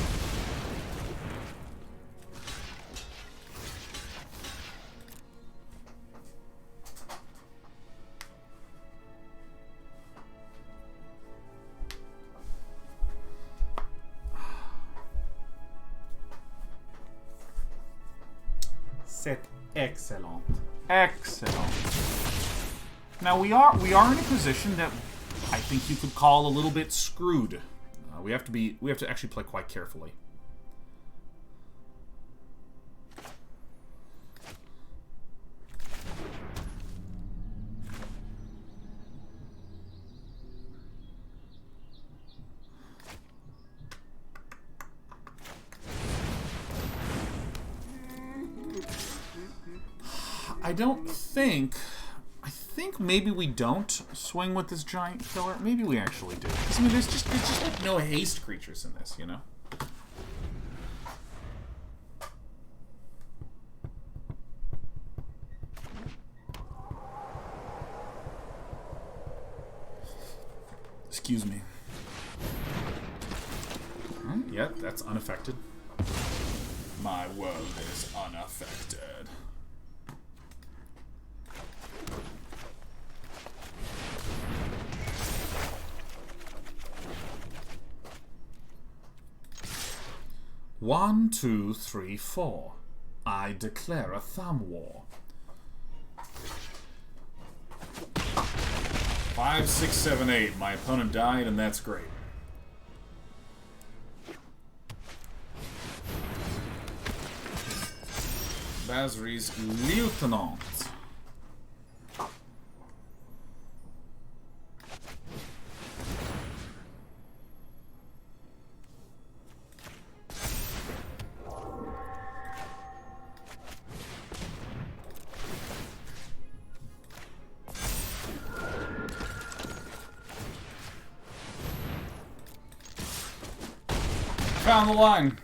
C'est excellent. Excellent. Now we are in a position that I think you could call a little bit screwed. We have to actually play quite carefully. I think maybe we don't swing with this giant killer. Maybe we actually do. Because, I mean, there's just like no haste creatures in this, you know? Excuse me. Yeah, that's unaffected. My world is unaffected. One, two, three, four. I declare a thumb war. 5, 6, 7, 8. My opponent died, and that's great. Basri's Lieutenant. Found the line.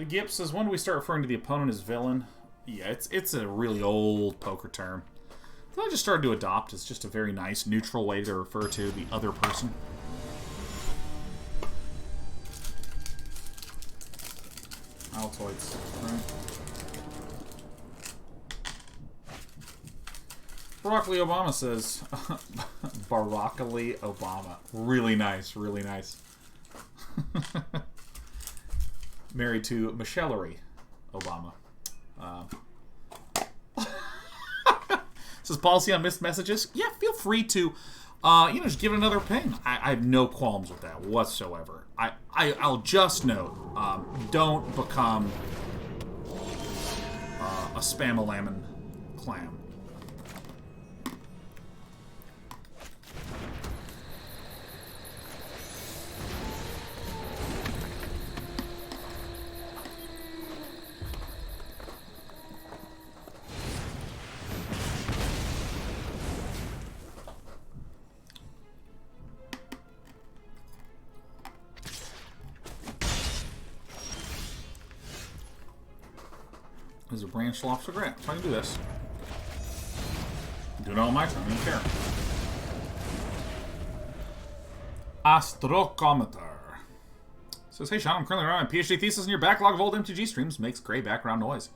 Gip says, when do we start referring to the opponent as villain? Yeah, it's a really old poker term. So I just started to adopt. It's just a very nice, neutral way to refer to the other person. Altoids, right? Broccoli Obama says, Broccoli Obama. Really nice, really nice. Married to Michellery Obama. Says policy on missed messages. Yeah, feel free to, just give it another ping. I have no qualms with that whatsoever. I'll just note, don't become a spam-a-lammin clam. There's a Branchloft Pathway. So I can do this. Do it all my turn. I don't care. Astrocometer says, hey Sean, I'm currently writing my PhD thesis and your backlog of old MTG streams makes great background noise.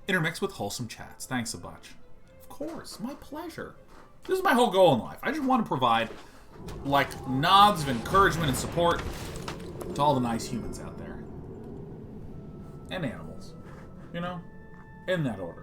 Intermixed with wholesome chats. Thanks a bunch. Of course, my pleasure. This is my whole goal in life. I just want to provide, like, nods of encouragement and support to all the nice humans out there. And animals. You know? In that order.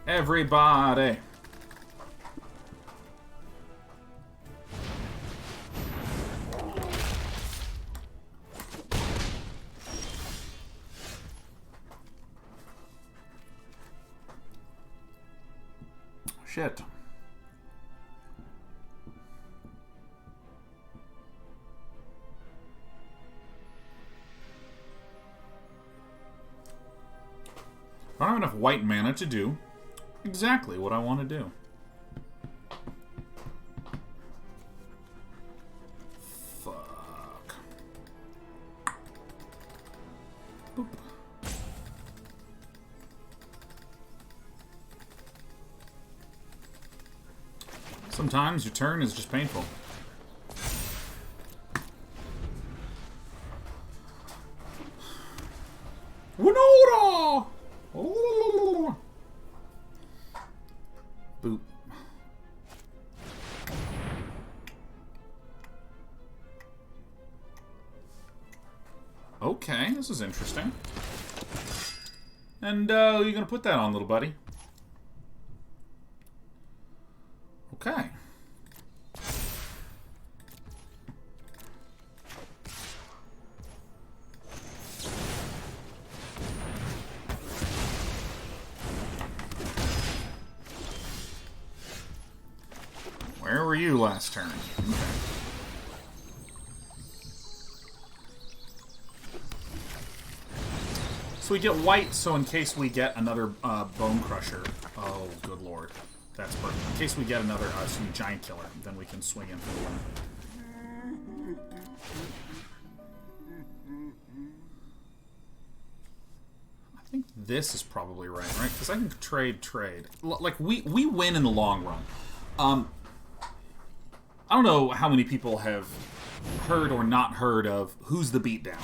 Everybody. Shit. I don't have enough white mana to do exactly what I want to do. Fuck. Sometimes your turn is just painful. Winota! Boop. Okay, this is interesting. And you're gonna put that on, little buddy. Okay. Where were you last turn? Okay. So we get white, so in case we get another Bonecrusher... Oh, good lord. That's perfect. In case we get another some giant killer, then we can swing in for the win. I think this is probably right? Because I can trade. Like, we win in the long run. I don't know how many people have heard or not heard of Who's the Beatdown.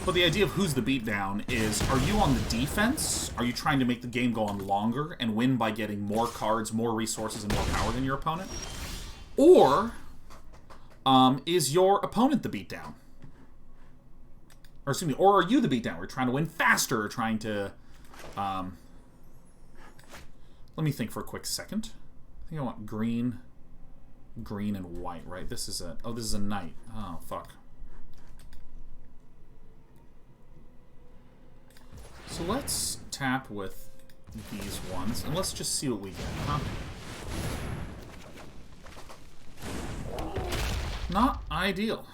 But the idea of Who's the Beatdown is, are you on the defense? Are you trying to make the game go on longer and win by getting more cards, more resources, and more power than your opponent? Or is your opponent the beatdown? Or excuse me, or are you the beatdown? We're trying to win faster, or trying to... let me think for a quick second. I think I want green, and white, right? This is a... Oh, this is a knight. Oh, fuck. So let's tap with these ones, and let's just see what we get, huh? Not ideal.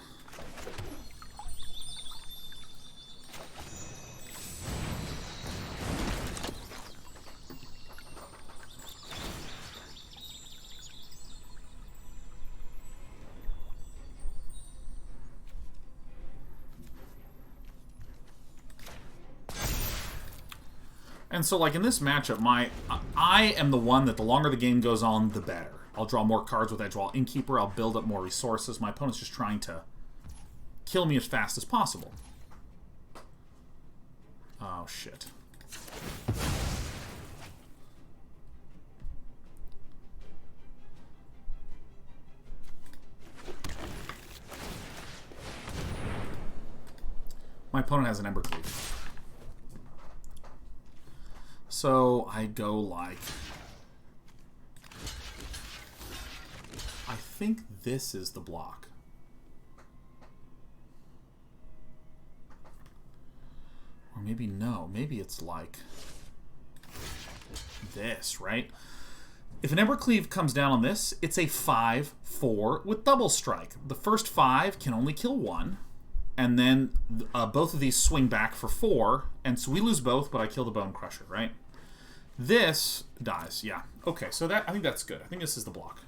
And so, like, in this matchup, I am the one that the longer the game goes on, the better. I'll draw more cards with Edgewall Innkeeper, I'll build up more resources. My opponent's just trying to kill me as fast as possible. Oh, shit. My opponent has an Embercleave. So I go like... I think this is the block. Or maybe no. Maybe it's like this, right? If an Embercleave comes down on this, it's a 5/4 with double strike. The first 5 can only kill 1. And then both of these swing back for 4, and so we lose both, but I kill the Bonecrusher, right? This dies, yeah. Okay, so that I think that's good. I think this is the block.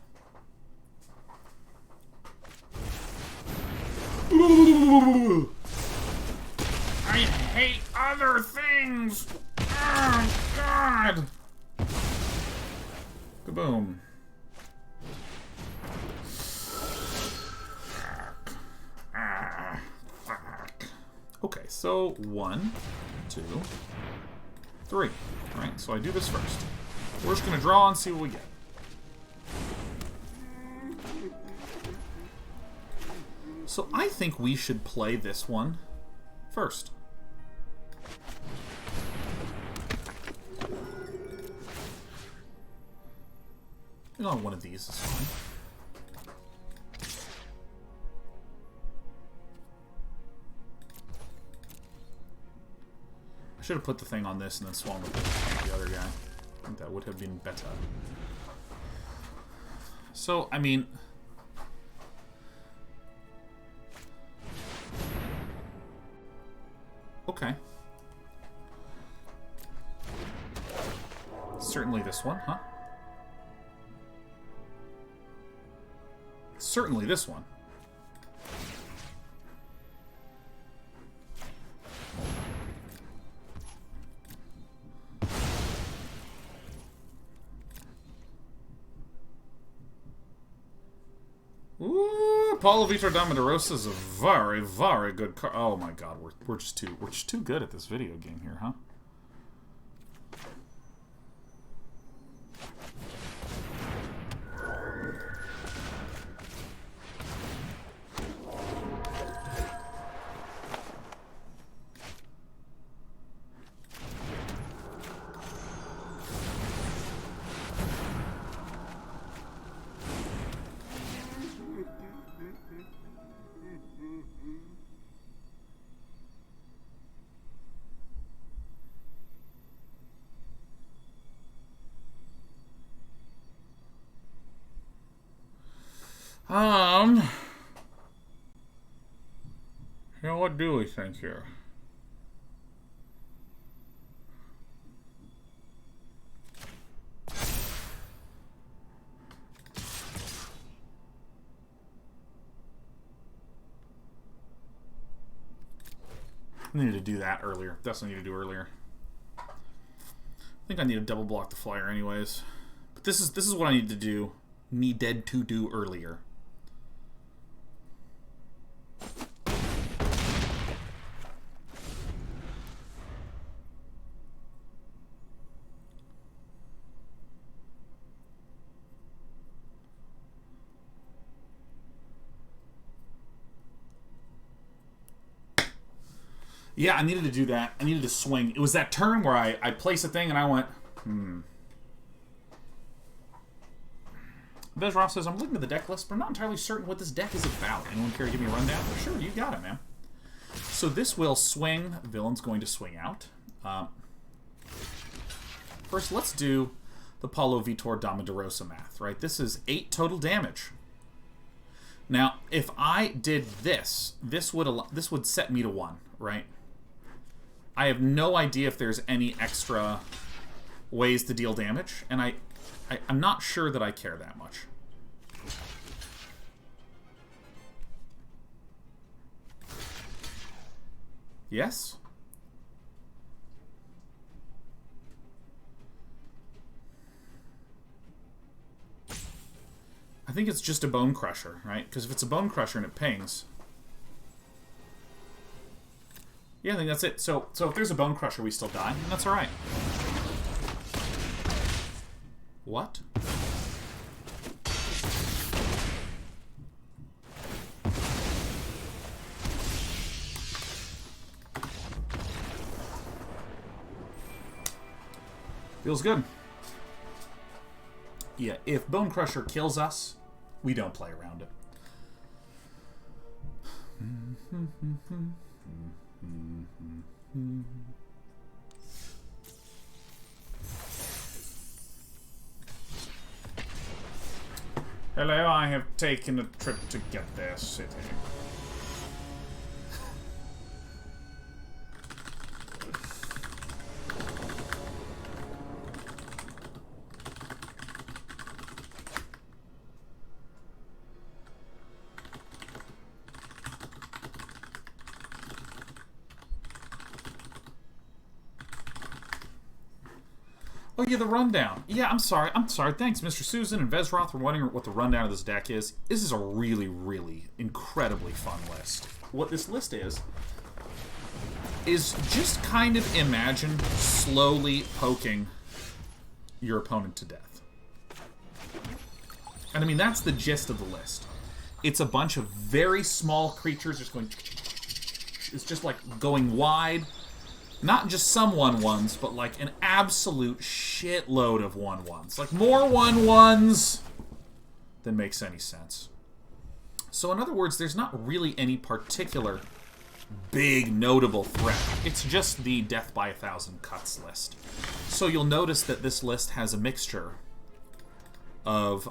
I hate other things! Oh, God! Kaboom. Okay, so 1, 2, 3. Right, so I do this first. We're just going to draw and see what we get. So I think we should play this one first. You know, one of these is fine. I should have put the thing on this and then swung with the other guy. I think that would have been better. So, I mean... Okay. Certainly this one, huh? Certainly this one. Ooh, Paulo Vitor Damaderosa is a very, very good card. Oh my god, we're just too good at this video game here, huh? Yeah, what do we think here? I needed to do that earlier. That's what I need to do earlier. I think I need to double block the flyer anyways. But this is what I need to do. Needed to do earlier. Yeah, I needed to do that. I needed to swing. It was that turn where I placed a thing and I went, Bezroff says, I'm looking at the deck list, but I'm not entirely certain what this deck is about. Anyone care to give me a rundown? Sure, you got it, man. So this will swing. Villain's going to swing out. First, let's do the Paulo Vitor Damaderosa math, right? This is 8 total damage. Now, if I did this, this would set me to 1, right? I have no idea if there's any extra ways to deal damage, and I'm not sure that I care that much. Yes? I think it's just a Bonecrusher, right? Because if it's a Bonecrusher and it pings... Yeah, I think that's it. So if there's a Bonecrusher, we still die, and that's alright. What? Feels good. Yeah, if Bonecrusher kills us, we don't play around it. Hello, I have taken a trip to get their city. Oh yeah, the rundown. Yeah, I'm sorry. Thanks, Mr. Susan and Vezroth, for wondering what the rundown of this deck is. This is a really, really incredibly fun list. What this list is just kind of imagine slowly poking your opponent to death. And I mean, that's the gist of the list. It's a bunch of very small creatures just going... It's just like going wide. Not just some 1/1s, but like an absolute shitload of 1/1s. Like more 1/1s than makes any sense. So in other words, there's not really any particular big notable threat. It's just the Death by 1,000 Cuts list. So you'll notice that this list has a mixture of...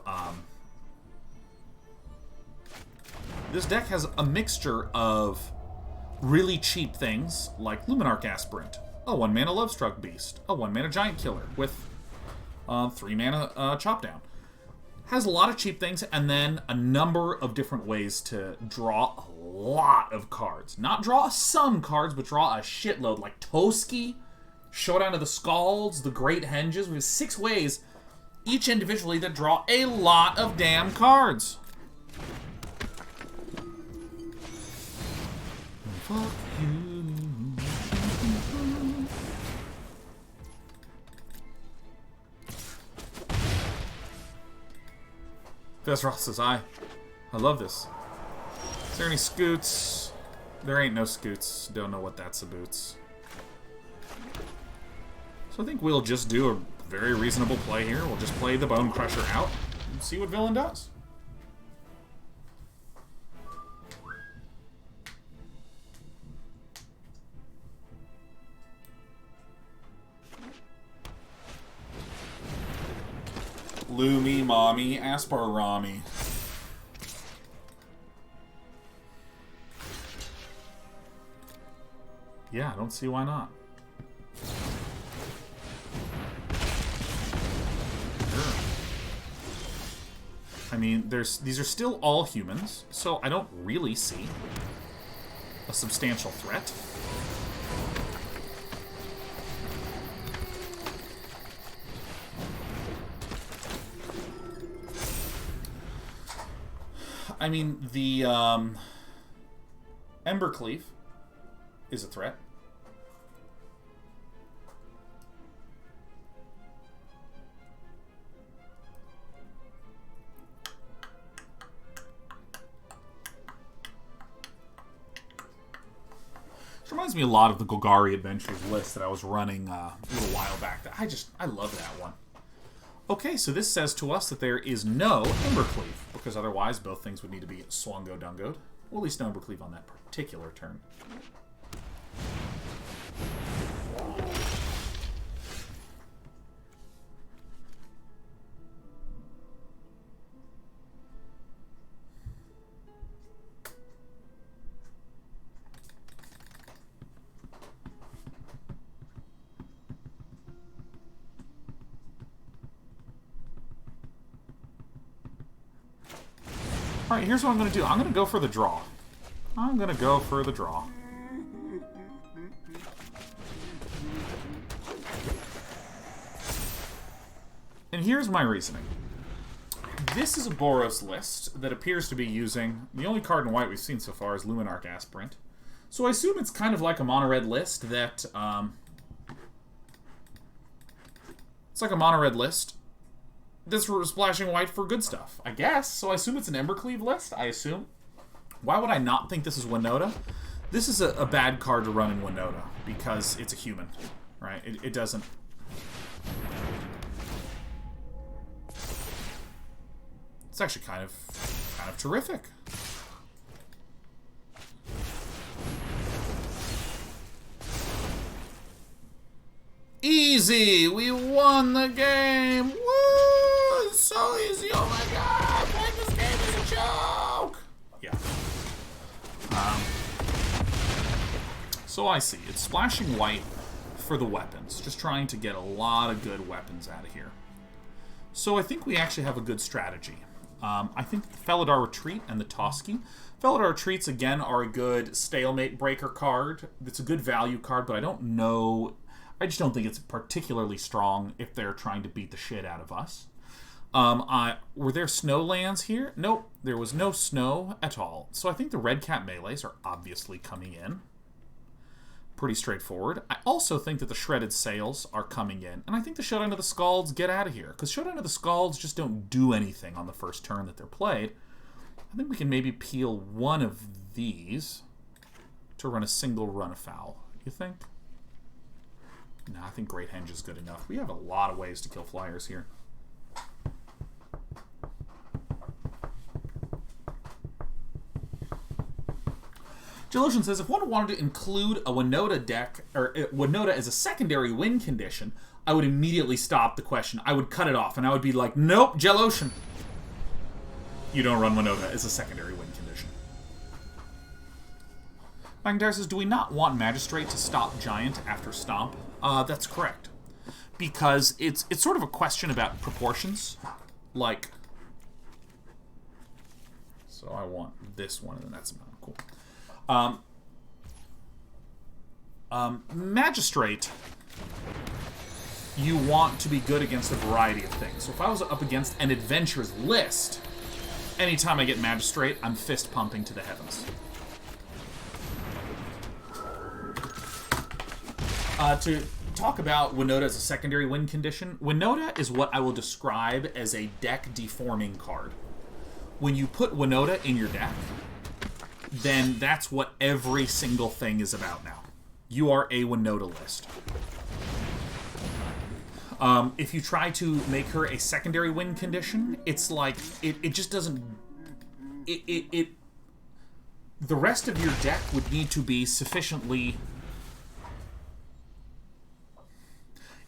this deck has a mixture of really cheap things like Luminarch Aspirant, a 1-mana Lovestruck Beast, a 1-mana Giant Killer with 3-mana Chop Down. Has a lot of cheap things, and then a number of different ways to draw a lot of cards. Not draw some cards, but draw a shitload, like Toski, Showdown of the Skalds, the Great Henges. We have 6 ways, each individually, that draw a lot of damn cards. Fuck you. Vesroth says, I love this. Is there any scoots? There ain't no scoots. Don't know what that's about. So I think we'll just do a very reasonable play here. We'll just play the Bonecrusher out and see what villain does. Lumi, Mommy, Asparami. Yeah, I don't see why not. Sure. I mean, these are still all humans, so I don't really see a substantial threat. I mean, the Embercleave is a threat. This reminds me a lot of the Golgari Adventures list that I was running a little while back. I love that one. Okay, so this says to us that there is no Embercleave, because otherwise both things would need to be Swungo Dungoed. Well, at least no Embercleave on that particular turn. Alright, here's what I'm going to do. I'm going to go for the draw. I'm going to go for the draw. And here's my reasoning. This is a Boros list that appears to be using... The only card in white we've seen so far is Luminarch Aspirant. So I assume it's kind of like a mono-red list that... it's like a mono-red list that's splashing white for good stuff, I guess. So I assume it's an Embercleave list, I assume. Why would I not think this is Winota? This is a bad card to run in Winota, because it's a human, right? It doesn't... It's actually kind of terrific. Easy! We won the game! Woo! It's so easy! Oh my god! Playing this game is a joke! Yeah. So I see. It's splashing white for the weapons. Just trying to get a lot of good weapons out of here. So I think we actually have a good strategy. I think Felidar Retreat and the Toski. Felidar Retreats, again, are a good stalemate breaker card. It's a good value card, but I don't know... I just don't think it's particularly strong if they're trying to beat the shit out of us. Were there snow lands here? Nope, there was no snow at all. So I think the Redcap Melees are obviously coming in. Pretty straightforward. I also think that the Shredded Sails are coming in. And I think the Showdown of the Skalds get out of here. Because Showdown of the Skalds just don't do anything on the first turn that they're played. I think we can maybe peel one of these to run a single run afoul. You think? No, I think Great Henge is good enough. We have a lot of ways to kill flyers here. Jeloshan says, if one wanted to include a Winota deck, or Winota as a secondary win condition, I would immediately stop the question. I would cut it off, and I would be like, nope, Jeloshan. You don't run Winota as a secondary win condition. Magnar says, do we not want Magistrate to stop Giant after Stomp? That's correct. Because it's sort of a question about proportions. Like, so I want this one, and then that's about cool. Magistrate, you want to be good against a variety of things. So if I was up against an Adventures list, anytime I get Magistrate, I'm fist pumping to the heavens. To talk about Winota as a secondary win condition, Winota is what I will describe as a deck deforming card. When you put Winota in your deck, then that's what every single thing is about now. You are a Winota list. If you try to make her a secondary win condition, it's like, it just doesn't... The rest of your deck would need to be sufficiently...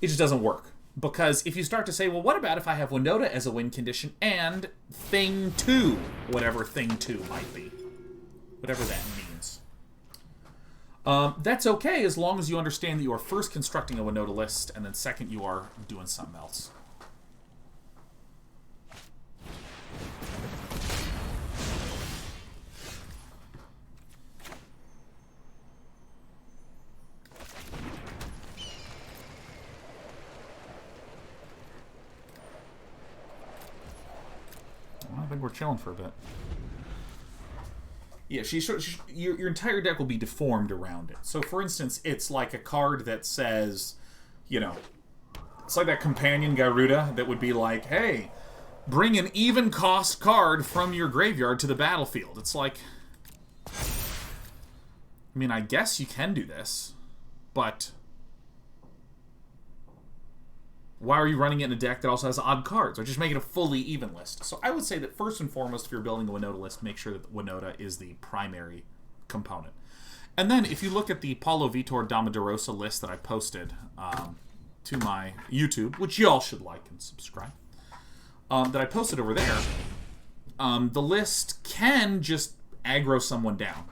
It just doesn't work. Because if you start to say, well, what about if I have Winota as a win condition and Thing 2, whatever Thing 2 might be. Whatever that means. That's okay as long as you understand that you are first constructing a Winota list, and then second you are doing something else. I think we're chilling for a bit. Yeah, your entire deck will be deformed around it. So, for instance, it's like a card that says, you know, it's like that companion Garuda that would be like, hey, bring an even cost card from your graveyard to the battlefield. It's like, I mean, I guess you can do this, but why are you running it in a deck that also has odd cards? Or just make it a fully even list. So I would say that first and foremost, if you're building a Winota list, make sure that Winota is the primary component. And then if you look at the Paulo Vitor Damaderosa list that I posted to my YouTube, which y'all should like and subscribe, that I posted over there, the list can just aggro someone down.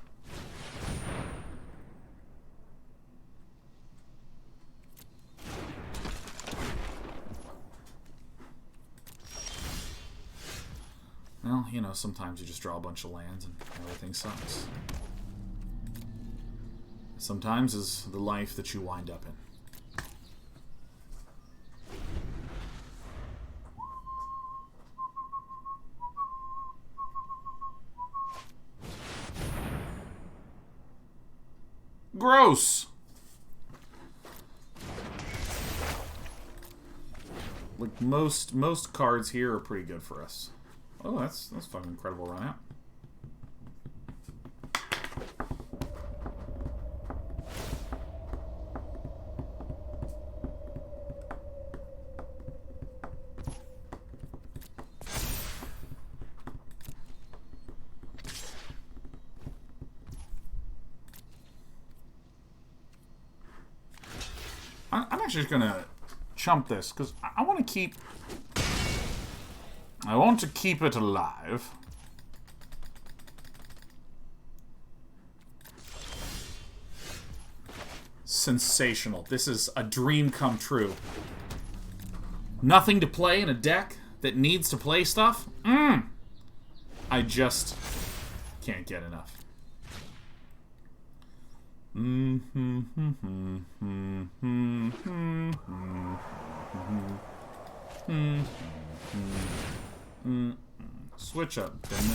Well, you know, sometimes you just draw a bunch of lands and everything sucks. Sometimes is the life that you wind up in. Gross! Like, most cards here are pretty good for us. Oh, that's fucking incredible run out. I'm actually just gonna chump this because I want to keep. I want to keep it alive. Sensational. This is a dream come true. Nothing to play in a deck that needs to play stuff? I just can't get enough. Switch up. And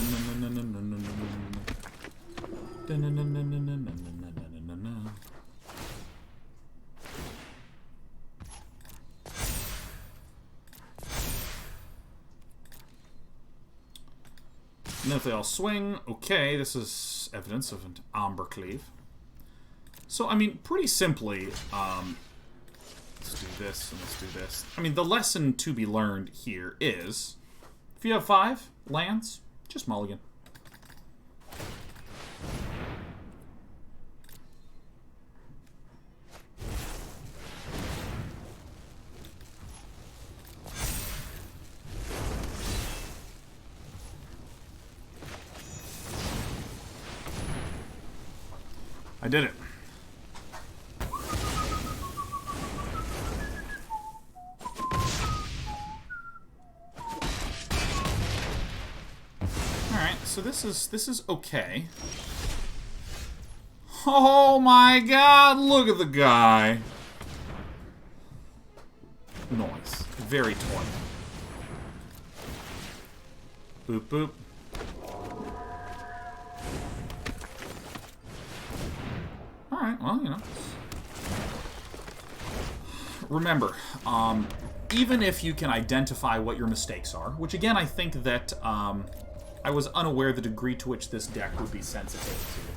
then if they all swing, okay, this is evidence of an Amber Cleave. So, I mean, pretty simply, let's do this and let's do this. I mean, the lesson to be learned here is, if you have 5 lands, just mulligan. I did it. So this is okay. Oh my god, look at the guy. Nice. Very toy. Boop boop. Alright, well, you know. remember, even if you can identify what your mistakes are, which again I think that I was unaware the degree to which this deck would be sensitive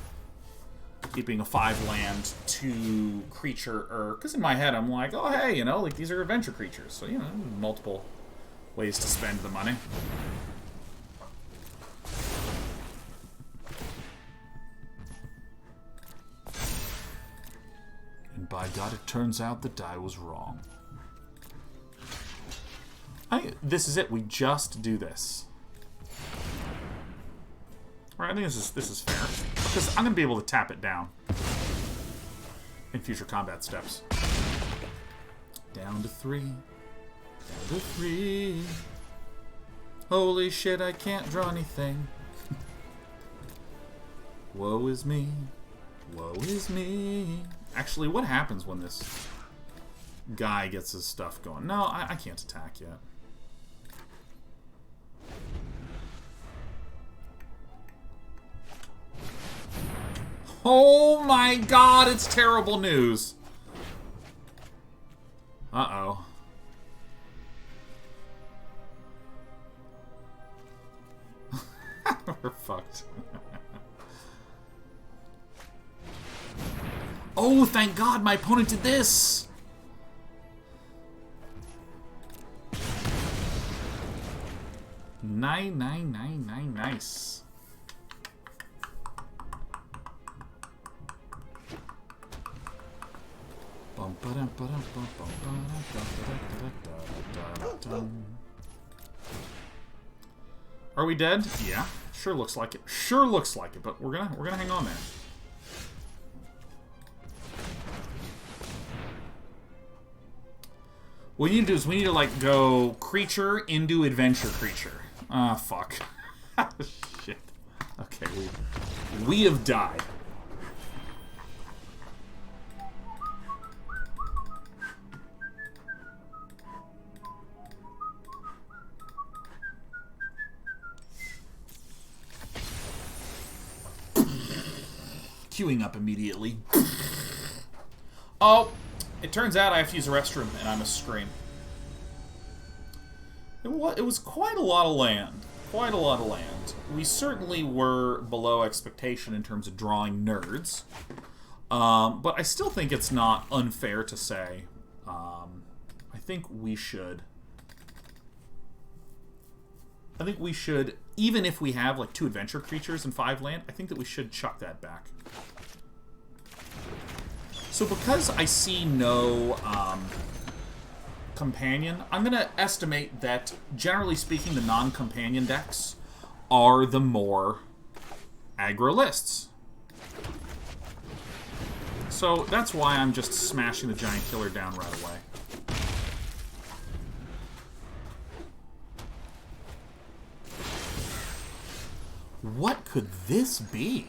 to keeping a 5-land 2 creature, because in my head I'm like, oh hey, you know, like these are adventure creatures, so you know, multiple ways to spend the money. And by God, it turns out that I was wrong. This is it. We just do this. Right, I think this is fair. Because I'm going to be able to tap it down in future combat steps. Down to 3. Down to 3. Holy shit, I can't draw anything. Woe is me. Woe is me. Actually, what happens when this guy gets his stuff going? No, I can't attack yet. Oh my god, it's terrible news. Uh-oh. We're fucked. Oh, thank God my opponent did this! Nice. Are we dead? Yeah. Sure looks like it. Sure looks like it, but we're gonna hang on there. What we need to do is we need to like go creature into adventure creature. Ah, fuck. Shit. Okay, we have died. Queuing up immediately. Oh, it turns out I have to use a restroom, and I must scream. It was quite a lot of land. Quite a lot of land. We certainly were below expectation in terms of drawing nerds. But I still think it's not unfair to say, I think we should, even if we have like 2 adventure creatures and 5 land, I think that we should chuck that back. So because I see no companion, I'm going to estimate that, generally speaking, the non-companion decks are the more aggro lists. So that's why I'm just smashing the Giant Killer down right away. What could this be?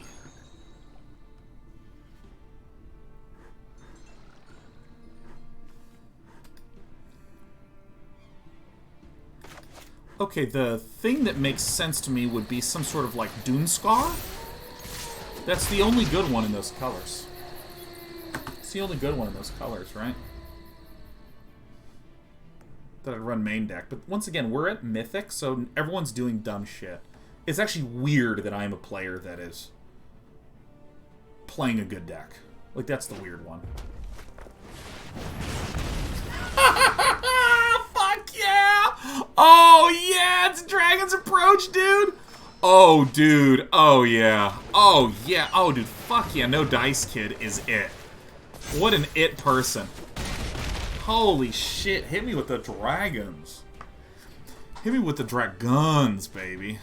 Okay, the thing that makes sense to me would be some sort of, like, Dunescar? That's the only good one in those colors. It's the only good one in those colors, right? That I'd run main deck. But once again, we're at Mythic, so everyone's doing dumb shit. It's actually weird that I'm a player that is playing a good deck. Like, that's the weird one. Fuck yeah! Oh yeah, it's Dragon's Approach, dude! Oh, dude. Oh, yeah. Oh, yeah. Oh, dude. Fuck yeah. No Dice Kid is it. What an it person. Holy shit. Hit me with the dragons. Hit me with the dragons, baby.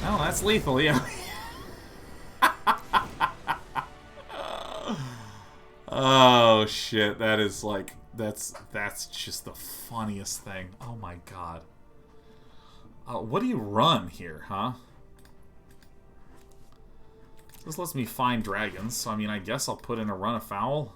Oh, that's lethal, yeah. Oh, shit. That is like... That's just the funniest thing. Oh, my God. What do you run here, huh? This lets me find dragons, so I mean, I guess I'll put in a run afoul.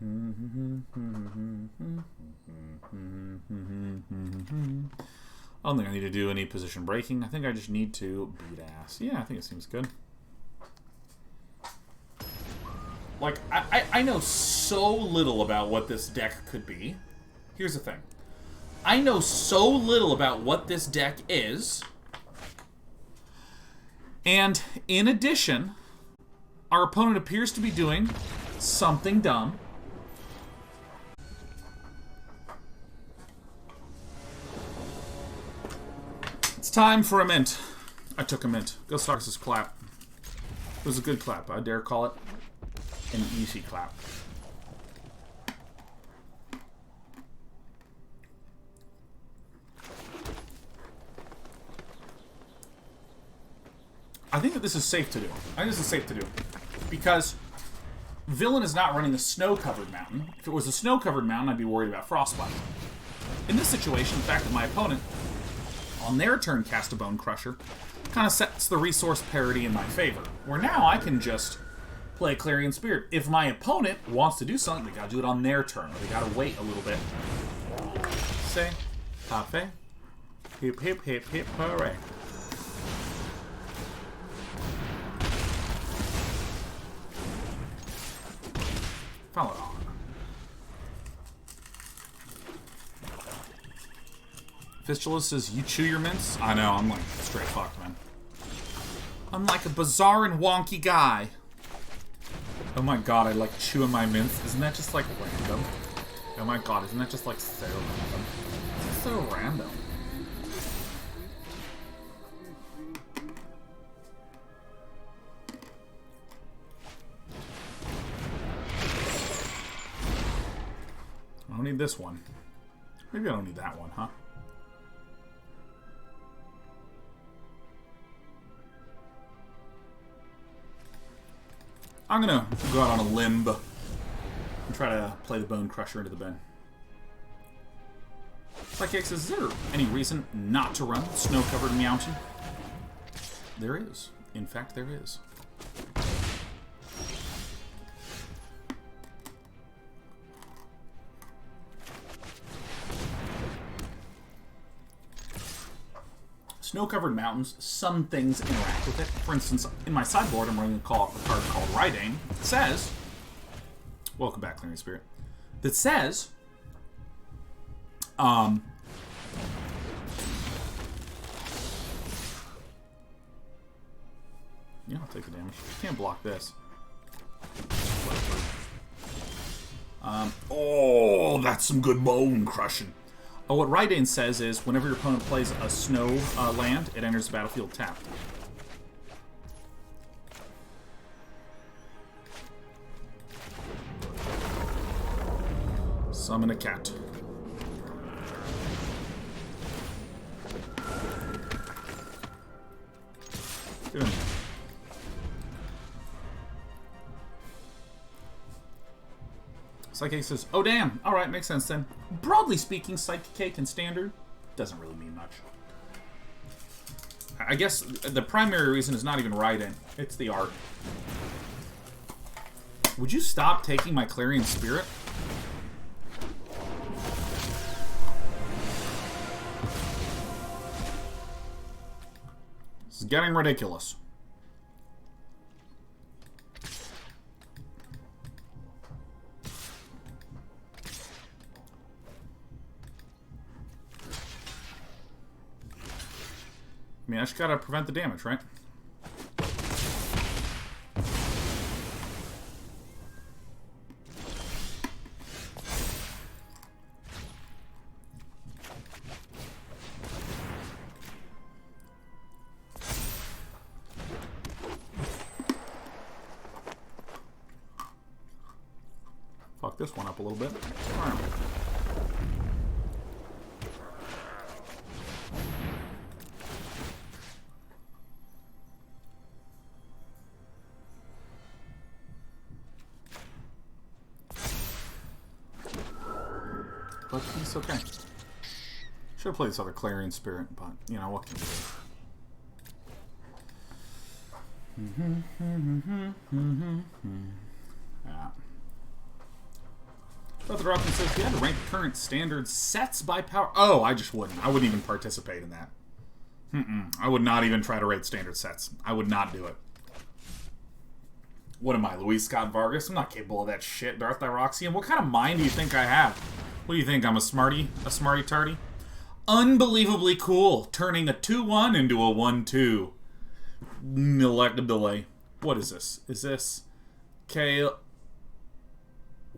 I don't think I need to do any position breaking. I think I just need to beat ass. Yeah, I think it seems good. Like, I know so little about what this deck could be. Here's the thing. I know so little about what this deck is. And in addition, our opponent appears to be doing something dumb. It's time for a mint. I took a mint. Go Starks' clap. It was a good clap. I dare call it an easy clap. I think that this is safe to do. I think this is safe to do. Because Villain is not running a snow-covered mountain. If it was a snow-covered mountain, I'd be worried about Frostbite. In this situation, the fact that my opponent, on their turn, cast a Bonecrusher, kind of sets the resource parity in my favor. Where now I can just play Clarion Spirit. If my opponent wants to do something, they gotta do it on their turn. Or they gotta wait a little bit. Say, pape, hip, hip, hip, hip, hooray. Follow on. Fistula says, you chew your mints? I know, I'm like straight fucked, man. I'm like a bizarre and wonky guy. Oh my god, I like chewing my mints. Isn't that just like random? Oh my god, isn't that just like so random? It's so random. I don't need this one. Maybe I don't need that one, huh? I'm gonna go out on a limb and try to play the Bonecrusher into the bin. Psychic says, is there any reason not to run Snow-Covered Mountain? There is. In fact, there is. Snow-covered mountains, some things interact with it. For instance, in my sideboard, I'm running a card called Reidane that says, welcome back, Clarion Spirit, that says, yeah, I'll take the damage. Can't block this. Oh, that's some good bone crushing. What Reidane says is, whenever your opponent plays a snow land, it enters the battlefield tapped. Summon a cat. Get in there. Psychic says, oh damn, alright, makes sense then. Broadly speaking, Psychic and Standard doesn't really mean much. I guess the primary reason is not even Reidane, it's the art. Would you stop taking my Clarion Spirit? This is getting ridiculous. I mean, I just gotta prevent the damage, right? Fuck this one up a little bit. All right. But he's okay. Should have played this other Clarion Spirit, but, you know, what can you do? Yeah. Brother Rockman says, if you had to rank current standard sets by power... Oh, I just wouldn't. I wouldn't even participate in that. I would not even try to rate standard sets. I would not do it. What am I, Luis Scott Vargas? I'm not capable of that shit, Darth Thyroxian. What kind of mind do you think I have? What do you think? I'm a smarty? A smarty-tarty? Unbelievably cool. Turning a 2-1 into a 1-2. Elected delay. What is this? Is this... Kale...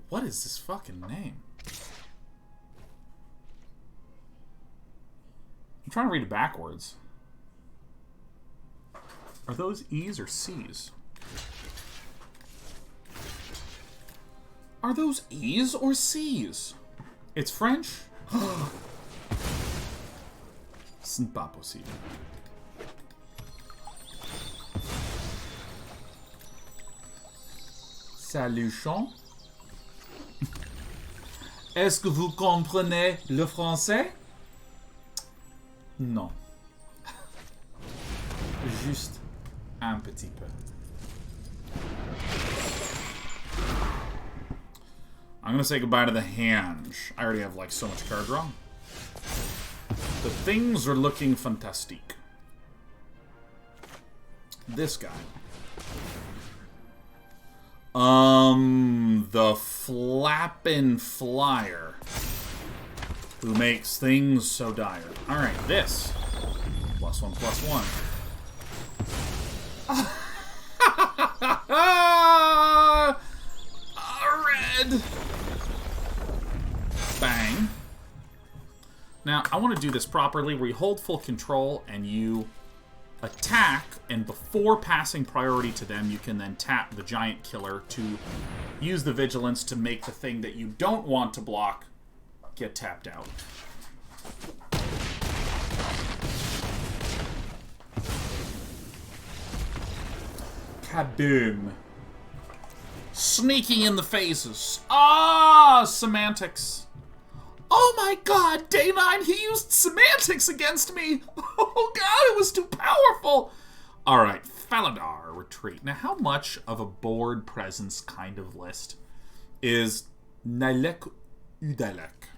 What is this fucking name? I'm trying to read it backwards. Are those E's or C's? Are those E's or C's? It's French? Ce n'est pas possible. Salut, Sean. Est-ce que vous comprenez le français? Non. Juste un petit peu. I'm gonna say goodbye to the Henge. I already have like so much card draw. The things are looking fantastic. This guy. The Flappin' Flyer. Who makes things so dire. Alright, this. +1/+1. Red! Bang. Now, I want to do this properly, where you hold full control and you attack, and before passing priority to them, you can then tap the Giant Killer to use the Vigilance to make the thing that you don't want to block get tapped out. Kaboom. Sneaking in the faces. Ah, semantics. Oh my god, Day 9, he used semantics against me! Oh god, it was too powerful! Alright, Felidar Retreat. Now, how much of a board presence kind of list is Nylek Udalek?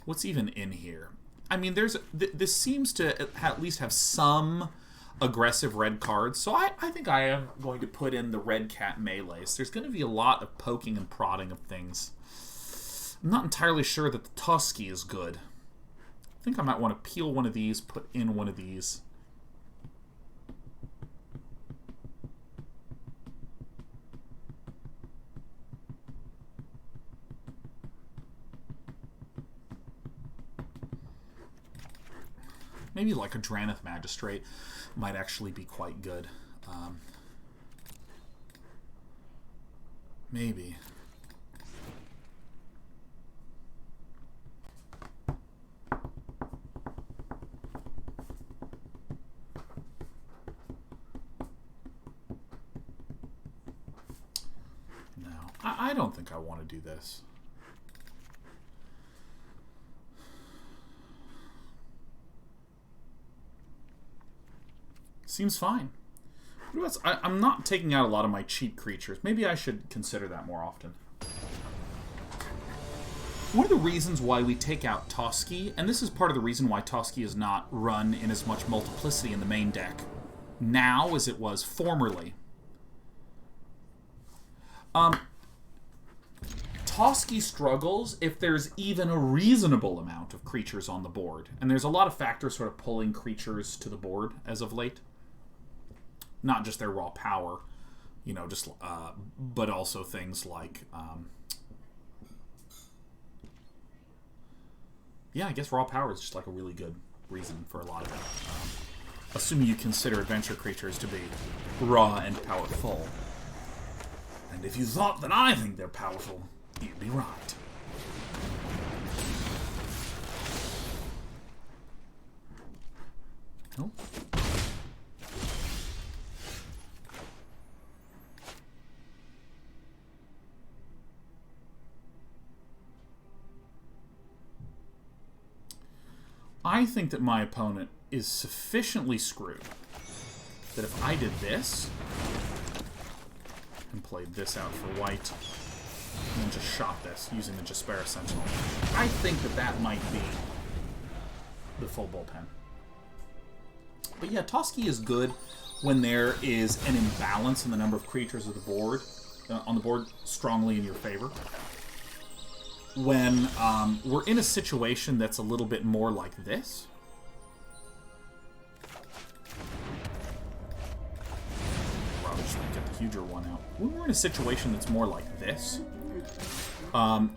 What's even in here? I mean, there's this seems to at least have some aggressive red cards, so I think I am going to put in the Redcap Melee. There's going to be a lot of poking and prodding of things. I'm not entirely sure that the Toski is good. I think I might want to peel one of these, put in one of these. Maybe like a Drannith Magistrate might actually be quite good. Maybe. I don't think I want to do this. Seems fine. What else? I'm not taking out a lot of my cheap creatures. Maybe I should consider that more often. One of the reasons why we take out Toski, and this is part of the reason why Toski is not run in as much multiplicity in the main deck now as it was formerly. Toski struggles if there's even a reasonable amount of creatures on the board. And there's a lot of factors sort of pulling creatures to the board as of late. Not just their raw power, you know, just but also things like... yeah, I guess raw power is just like a really good reason for a lot of it. Assuming you consider adventure creatures to be raw and powerful. And if you thought that I think they're powerful, you'd be right. Nope. I think that my opponent is sufficiently screwed that if I did this and played this out for white, And then just shot this using the Jaspera Sentinel. I think that that might be the full bullpen. But yeah, Toski is good when there is an imbalance in the number of creatures of the board, on the board strongly in your favor. When we're in a situation that's a little bit more like this. Well, just get the huger one out. When we're in a situation that's more like this,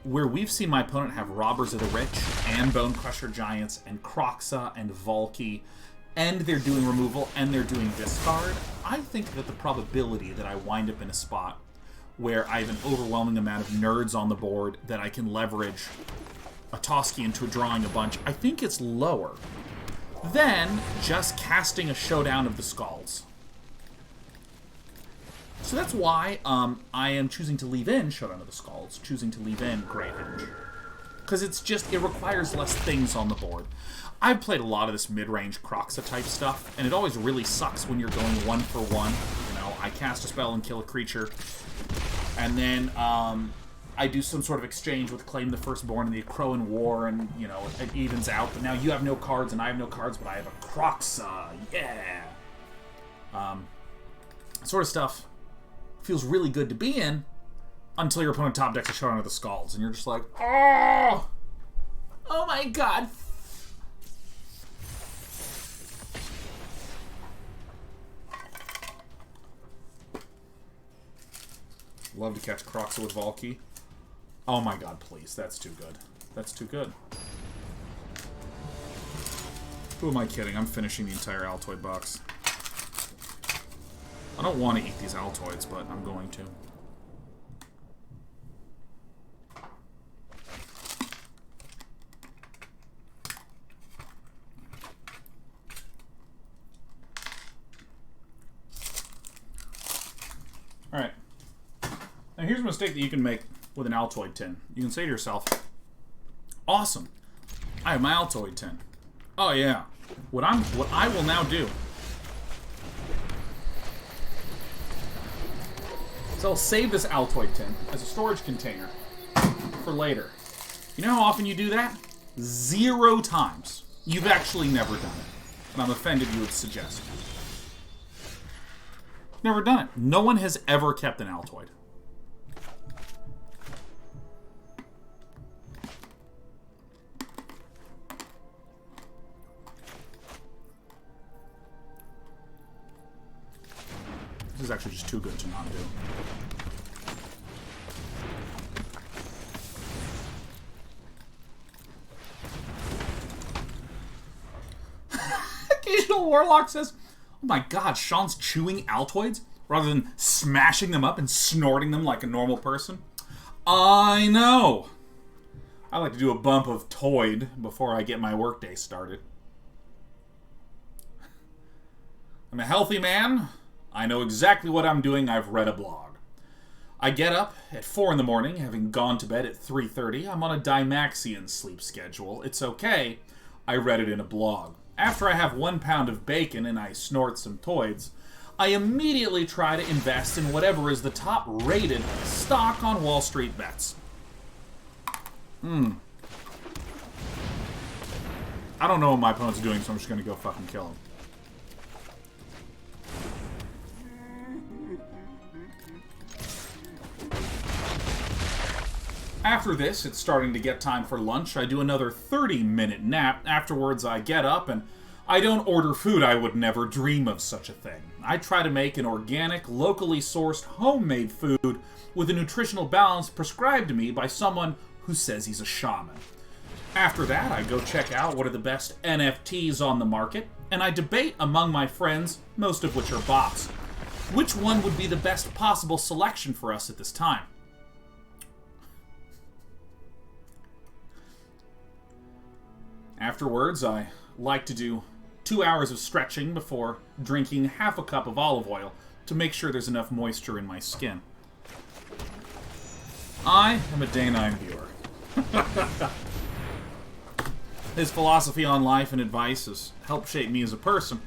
where we've seen my opponent have Robbers of the Rich, and Bonecrusher Giants, and Kroxa, and Valky, and they're doing removal, and they're doing discard, I think that the probability that I wind up in a spot where I have an overwhelming amount of nerds on the board that I can leverage a Toski into drawing a bunch, I think it's lower than just casting a Showdown of the Skalds. So that's why I am choosing to leave in Showdown of the Skalds, choosing to leave in Great Henge. Because it's just, it requires less things on the board. I've played a lot of this mid-range Kroxa type stuff, and it always really sucks when you're going 1-for-1. You know, I cast a spell and kill a creature, and then I do some sort of exchange with Claim the Firstborn in the Crowan War, and, you know, it evens out. But now you have no cards, and I have no cards, but I have a Kroxa. Yeah! Sort of stuff feels really good to be in until your opponent top decks a Showdown of the Skalds, and you're just like, oh! Oh my god! Love to catch Kroxa with Valky. Oh my god, please. That's too good. That's too good. Who am I kidding? I'm finishing the entire Altoid box. I don't want to eat these Altoids, but I'm going to. Alright. Now here's a mistake that you can make with an Altoid tin. You can say to yourself, awesome, I have my Altoid tin. Oh yeah. What I will now do is I'll save this Altoid tin as a storage container for later. You know how often you do that? 0 times. You've actually never done it. And I'm offended you would suggest. Never done it. No one has ever kept an Altoid. This is actually just too good to not do. Occasional Warlock says, oh my god, Sean's chewing Altoids rather than smashing them up and snorting them like a normal person. I know. I like to do a bump of Toid before I get my workday started. I'm a healthy man. I know exactly what I'm doing. I've read a blog. I get up at 4 in the morning, having gone to bed at 3:30. I'm on a Dymaxian sleep schedule. It's okay. I read it in a blog. After I have 1 pound of bacon and I snort some Toids, I immediately try to invest in whatever is the top-rated stock on Wall Street bets. I don't know what my opponent's doing, so I'm just going to go fucking kill him. After this, it's starting to get time for lunch. I do another 30-minute nap. Afterwards, I get up and I don't order food. I would never dream of such a thing. I try to make an organic, locally sourced, homemade food with a nutritional balance prescribed to me by someone who says he's a shaman. After that, I go check out what are the best NFTs on the market, and I debate among my friends, most of which are bots, which one would be the best possible selection for us at this time. Afterwards, I like to do 2 hours of stretching before drinking half a cup of olive oil to make sure there's enough moisture in my skin. I am a Day 9 viewer. His philosophy on life and advice has helped shape me as a person.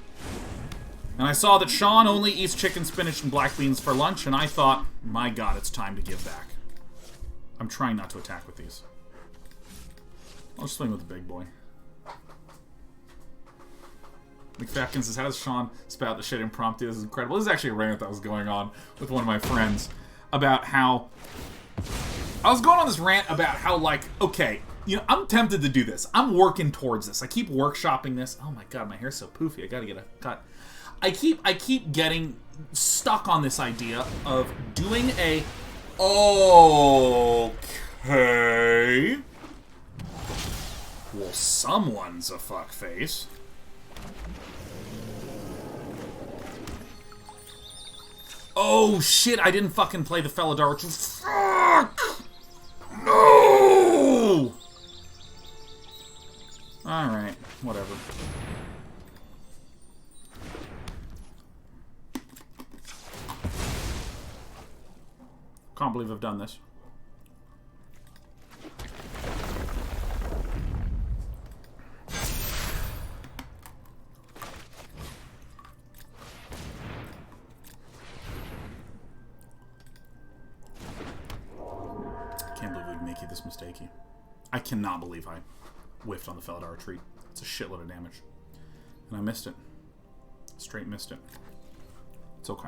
And I saw that Sean only eats chicken, spinach, and black beans for lunch, and I thought, my god, it's time to give back. I'm trying not to attack with these. I'll just swing with the big boy. McFatkins says, how does Sean spout the shit impromptu? This is incredible. This is actually a rant that was going on with one of my friends about how... I was going on this rant about how, like, okay, you know, I'm tempted to do this. I'm working towards this. I keep workshopping this. Oh my god, my hair's so poofy. I gotta get a cut. I keep getting stuck on this idea of doing a... Okay. Well, someone's a fuckface. Oh shit, I didn't fucking play the Felidar Retreat. Fuck! No! Alright, whatever. Can't believe I've done this. Can't believe we can make you this mistakey. I cannot believe I whiffed on the Felidar Retreat. It's a shitload of damage. And I missed it. Straight missed it. It's okay.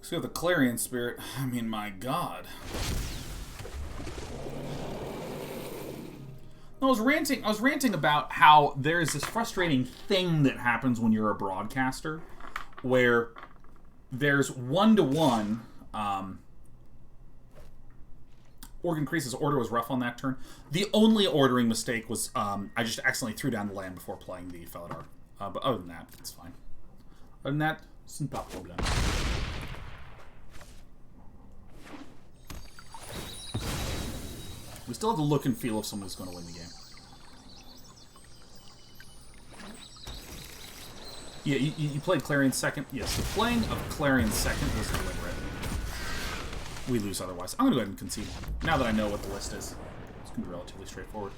So we have the Clarion Spirit. I mean, my god. I was ranting about how there's this frustrating thing that happens when you're a broadcaster, where there's one-to-one. Org increases. Order was rough on that turn. The only ordering mistake was I just accidentally threw down the land before playing the Felidar. But other than that, it's fine. Other than that, it's not a problem. We still have the look and feel of someone who's going to win the game. Yeah, you played Clarion second? Yes, the playing of Clarion second was deliberate. We lose otherwise. I'm going to go ahead and concede. Now that I know what the list is, it's going to be relatively straightforward.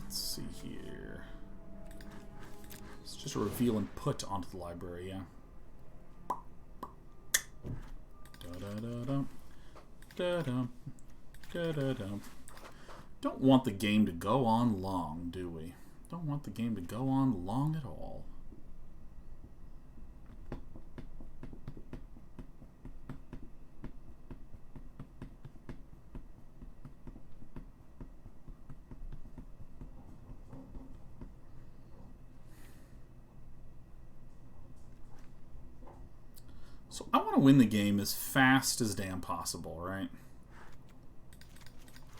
Let's see here. It's just a reveal and put onto the library, yeah. Da-da-da-dum. Da-dum. Da-da-dum. Don't want the game to go on long, do we? Don't want the game to go on long at all. So I want to win the game as fast as damn possible, right?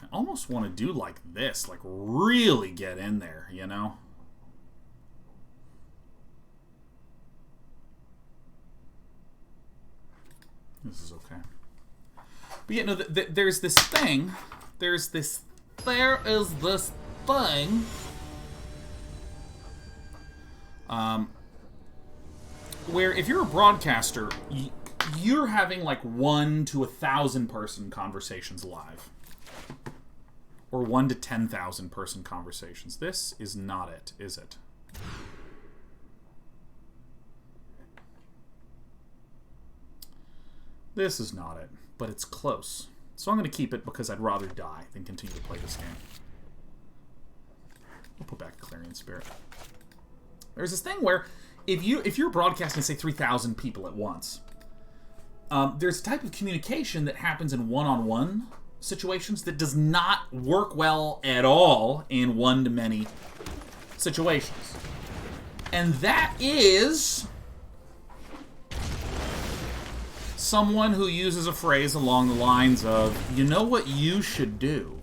I almost want to do like this, like really get in there, you know? This is okay. But yeah, no, there's this thing. There is this thing. Where if you're a broadcaster, you're having like 1 to 1,000 person conversations live. Or 1 to 10,000 person conversations. This is not it, is it? This is not it, but it's close. So I'm going to keep it because I'd rather die than continue to play this game. We'll put back Clarion Spirit. There's this thing where if you're broadcasting, say, 3,000 people at once, there's a type of communication that happens in one-on-one situations that does not work well at all in one-to-many situations. And that is someone who uses a phrase along the lines of, you know what you should do?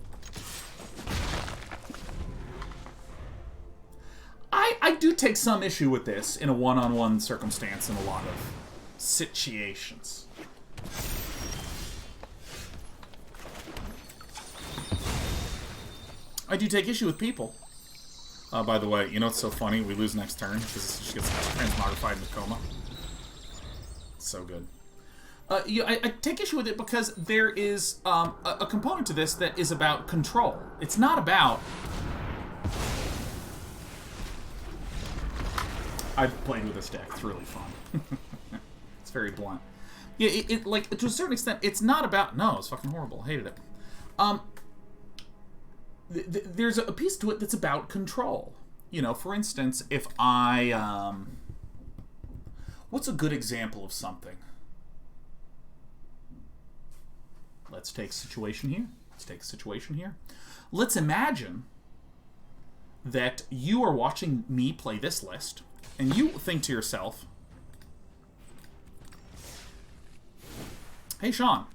I do take some issue with this in a one-on-one circumstance in a lot of situations. I do take issue with people. By the way, you know what's so funny? We lose next turn because she gets transmogrified into coma. It's so good. I take issue with it because there is a component to this that is about control. It's not about... I've played with this deck. It's really fun. It's very blunt. Yeah, like, to a certain extent, it's not about... No, it's fucking horrible. I hated it. There's a piece to it that's about control. You know, for instance, if I... what's a good example of something? Let's take a situation here. Let's imagine that you are watching me play this list, and you think to yourself, hey, Sean,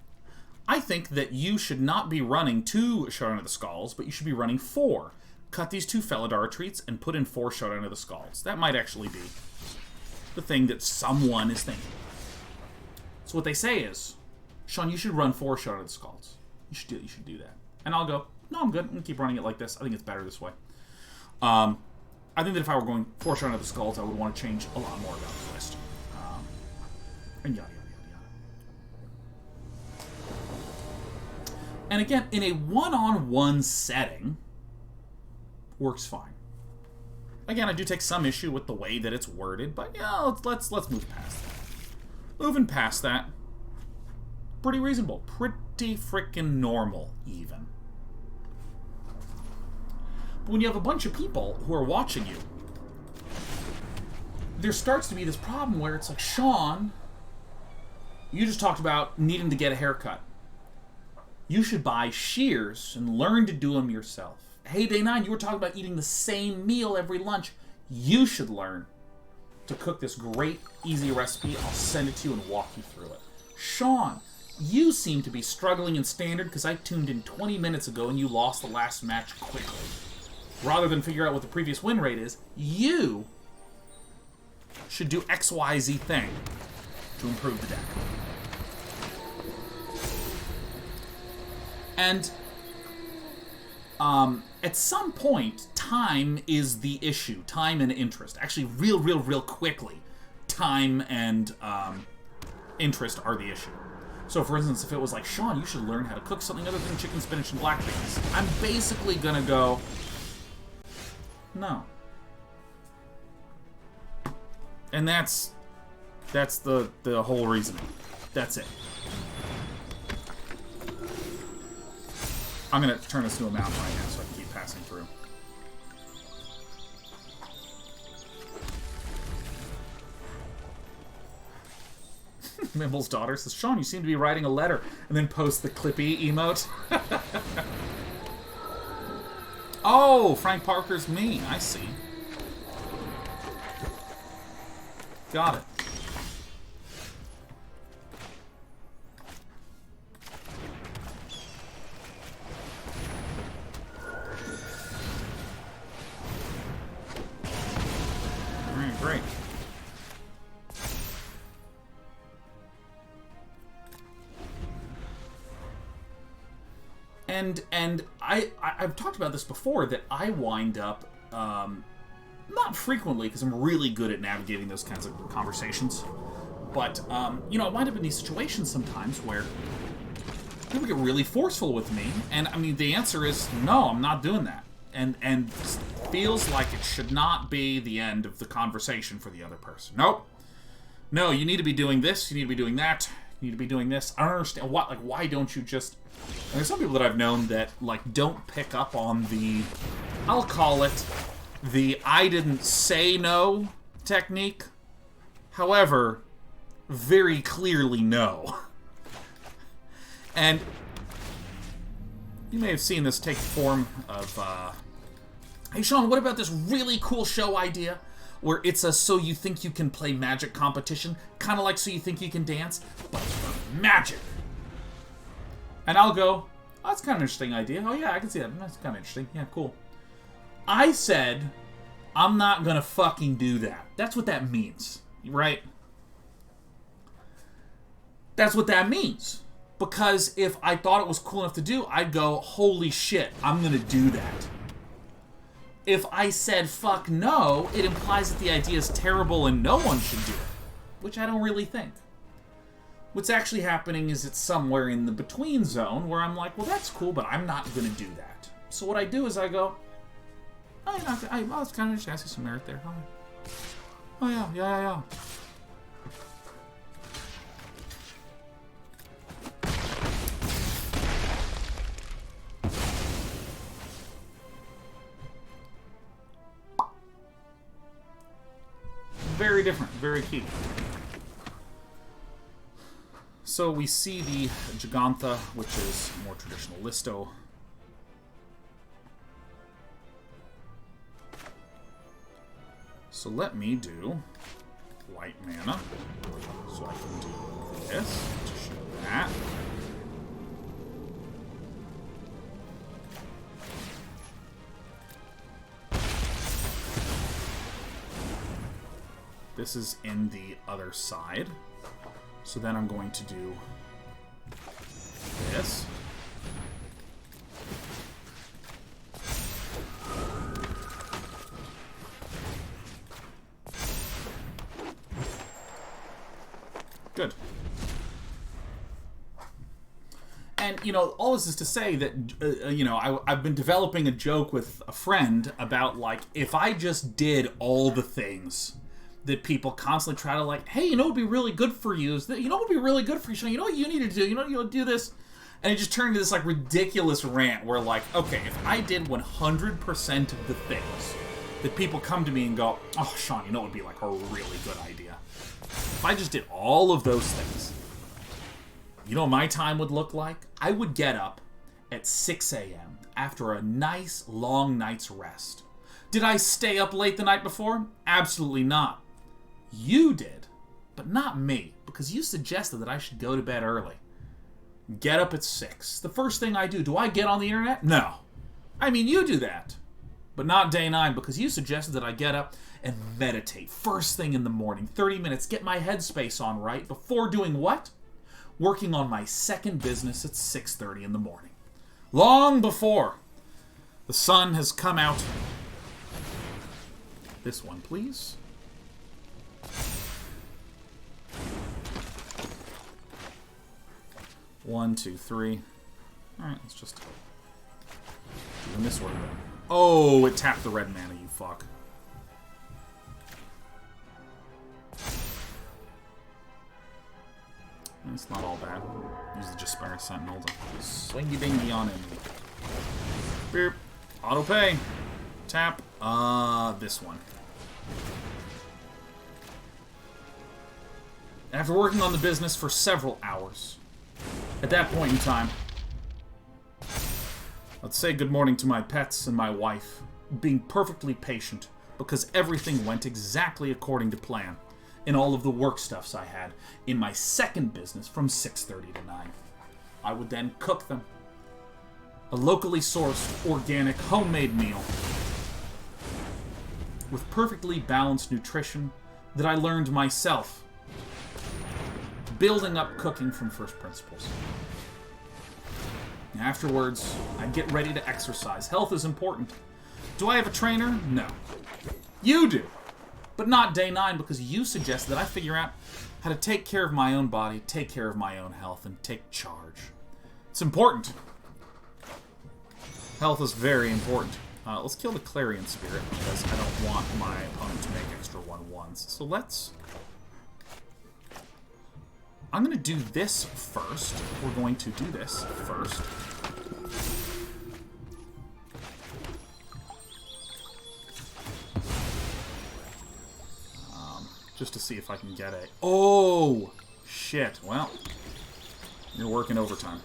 I think that you should not be running 2 Showdown of the Skalds, but you should be running 4. Cut these 2 Felidar Retreats and put in 4 Showdown of the Skalds. That might actually be the thing that someone is thinking. So what they say is, Sean, you should run 4 Showdown of the Skalds. You should do that. And I'll go, no, I'm good. I'm going to keep running it like this. I think it's better this way. I think that if I were going 4 Showdown of the Skalds, I would want to change a lot more about the list. And yada, yada, yada, yada. And again, in a one-on-one setting, works fine. Again, I do take some issue with the way that it's worded, but yeah, let's move past that. Moving past that, pretty reasonable. Pretty freaking normal, even. But when you have a bunch of people who are watching you, there starts to be this problem where it's like, Sean, you just talked about needing to get a haircut. You should buy shears and learn to do them yourself. Hey, Day 9, you were talking about eating the same meal every lunch. You should learn to cook this great, easy recipe. I'll send it to you and walk you through it. Sean, you seem to be struggling in Standard because I tuned in 20 minutes ago and you lost the last match quickly. Rather than figure out what the previous win rate is, you should do XYZ thing to improve the deck. And at some point, time is the issue. Time and interest. Actually, real quickly, time and interest are the issue. So, for instance, if it was like, Sean, you should learn how to cook something other than chicken, spinach, and black beans, I'm basically gonna go, no. And that's the whole reasoning. That's it. I'm going to turn this to a mountain right now so I can keep passing through. Mimble's daughter says, Sean, you seem to be writing a letter, and then post the Clippy emote. Oh, Frank Parker's me. I see. Got it. Great. And I've talked about this before, that I wind up, not frequently, because I'm really good at navigating those kinds of conversations, but, you know, I wind up in these situations sometimes where people get really forceful with me, and, I mean, the answer is, no, I'm not doing that. And feels like it should not be the end of the conversation for the other person. Nope. No, you need to be doing this, you need to be doing that, you need to be doing this. I don't understand. What, like, why don't you just... And there's some people that I've known that, like, don't pick up on the... I'll call it the I didn't say no technique. However, very clearly no. And... you may have seen this take the form of, hey, Sean, what about this really cool show idea where it's a so you think you can play Magic competition, kind of like so you think you can dance, but for Magic? And I'll go, oh, that's kind of an interesting idea. Oh, yeah, I can see that. That's kind of interesting. Yeah, cool. I said, I'm not going to fucking do that. That's what that means, right? That's what that means. Because if I thought it was cool enough to do, I'd go, holy shit, I'm going to do that. If I said fuck no, it implies that the idea is terrible and no one should do it. Which I don't really think. What's actually happening is it's somewhere in the between zone where I'm like, well, that's cool, but I'm not going to do that. So what I do is I go, oh, it's kind of interesting. I see some merit there. Oh, yeah, yeah, yeah. Very different, very key. So we see the Gigantha, which is more traditional Listo. So let me do white mana. So I can do this to show that. This is in the other side. So then I'm going to do this. Good. And, you know, all this is to say that, you know, I've been developing a joke with a friend about, like, if I just did all the things that people constantly try to, like, hey, you know what would be really good for you? Is that, you know what would be really good for you, Sean? You know what you need to do? You know do this? And it just turned into this, like, ridiculous rant where, like, okay, if I did 100% of the things that people come to me and go, oh, Sean, you know what would be, like, a really good idea? If I just did all of those things, you know what my time would look like? I would get up at 6 a.m. after a nice, long night's rest. Did I stay up late the night before? Absolutely not. You did, but not me, because you suggested that I should go to bed early. Get up at 6. The first thing I do I get on the internet? No. I mean, you do that, but not day 9, because you suggested that I get up and meditate first thing in the morning, 30 minutes, get my headspace on right, before doing what? Working on my second business at 6:30 in the morning. Long before the sun has come out. This one, please. One, two, three. Alright, let's just do in this order. Oh, it tapped the red mana, you fuck. It's not all bad. Use the Jaspera Sentinel to swingy dingy on him. Beep. Auto pay. Tap. This one. After working on the business for several hours, at that point in time, I'd say good morning to my pets and my wife, being perfectly patient because everything went exactly according to plan in all of the work stuffs I had in my second business from 6:30 to 9. I would then cook them. A locally sourced, organic, homemade meal with perfectly balanced nutrition that I learned myself, building up cooking from first principles. Afterwards, I'd get ready to exercise. Health is important. Do I have a trainer? No. You do. But not day 9, because you suggest that I figure out how to take care of my own body, take care of my own health, and take charge. It's important. Health is very important. Let's kill the Clarion Spirit, because I don't want my opponent to make extra 1/1s. So let's... I'm going to do this first. We're going to do this first. Just to see if I can get a... Oh! Shit. Well, you're working overtime.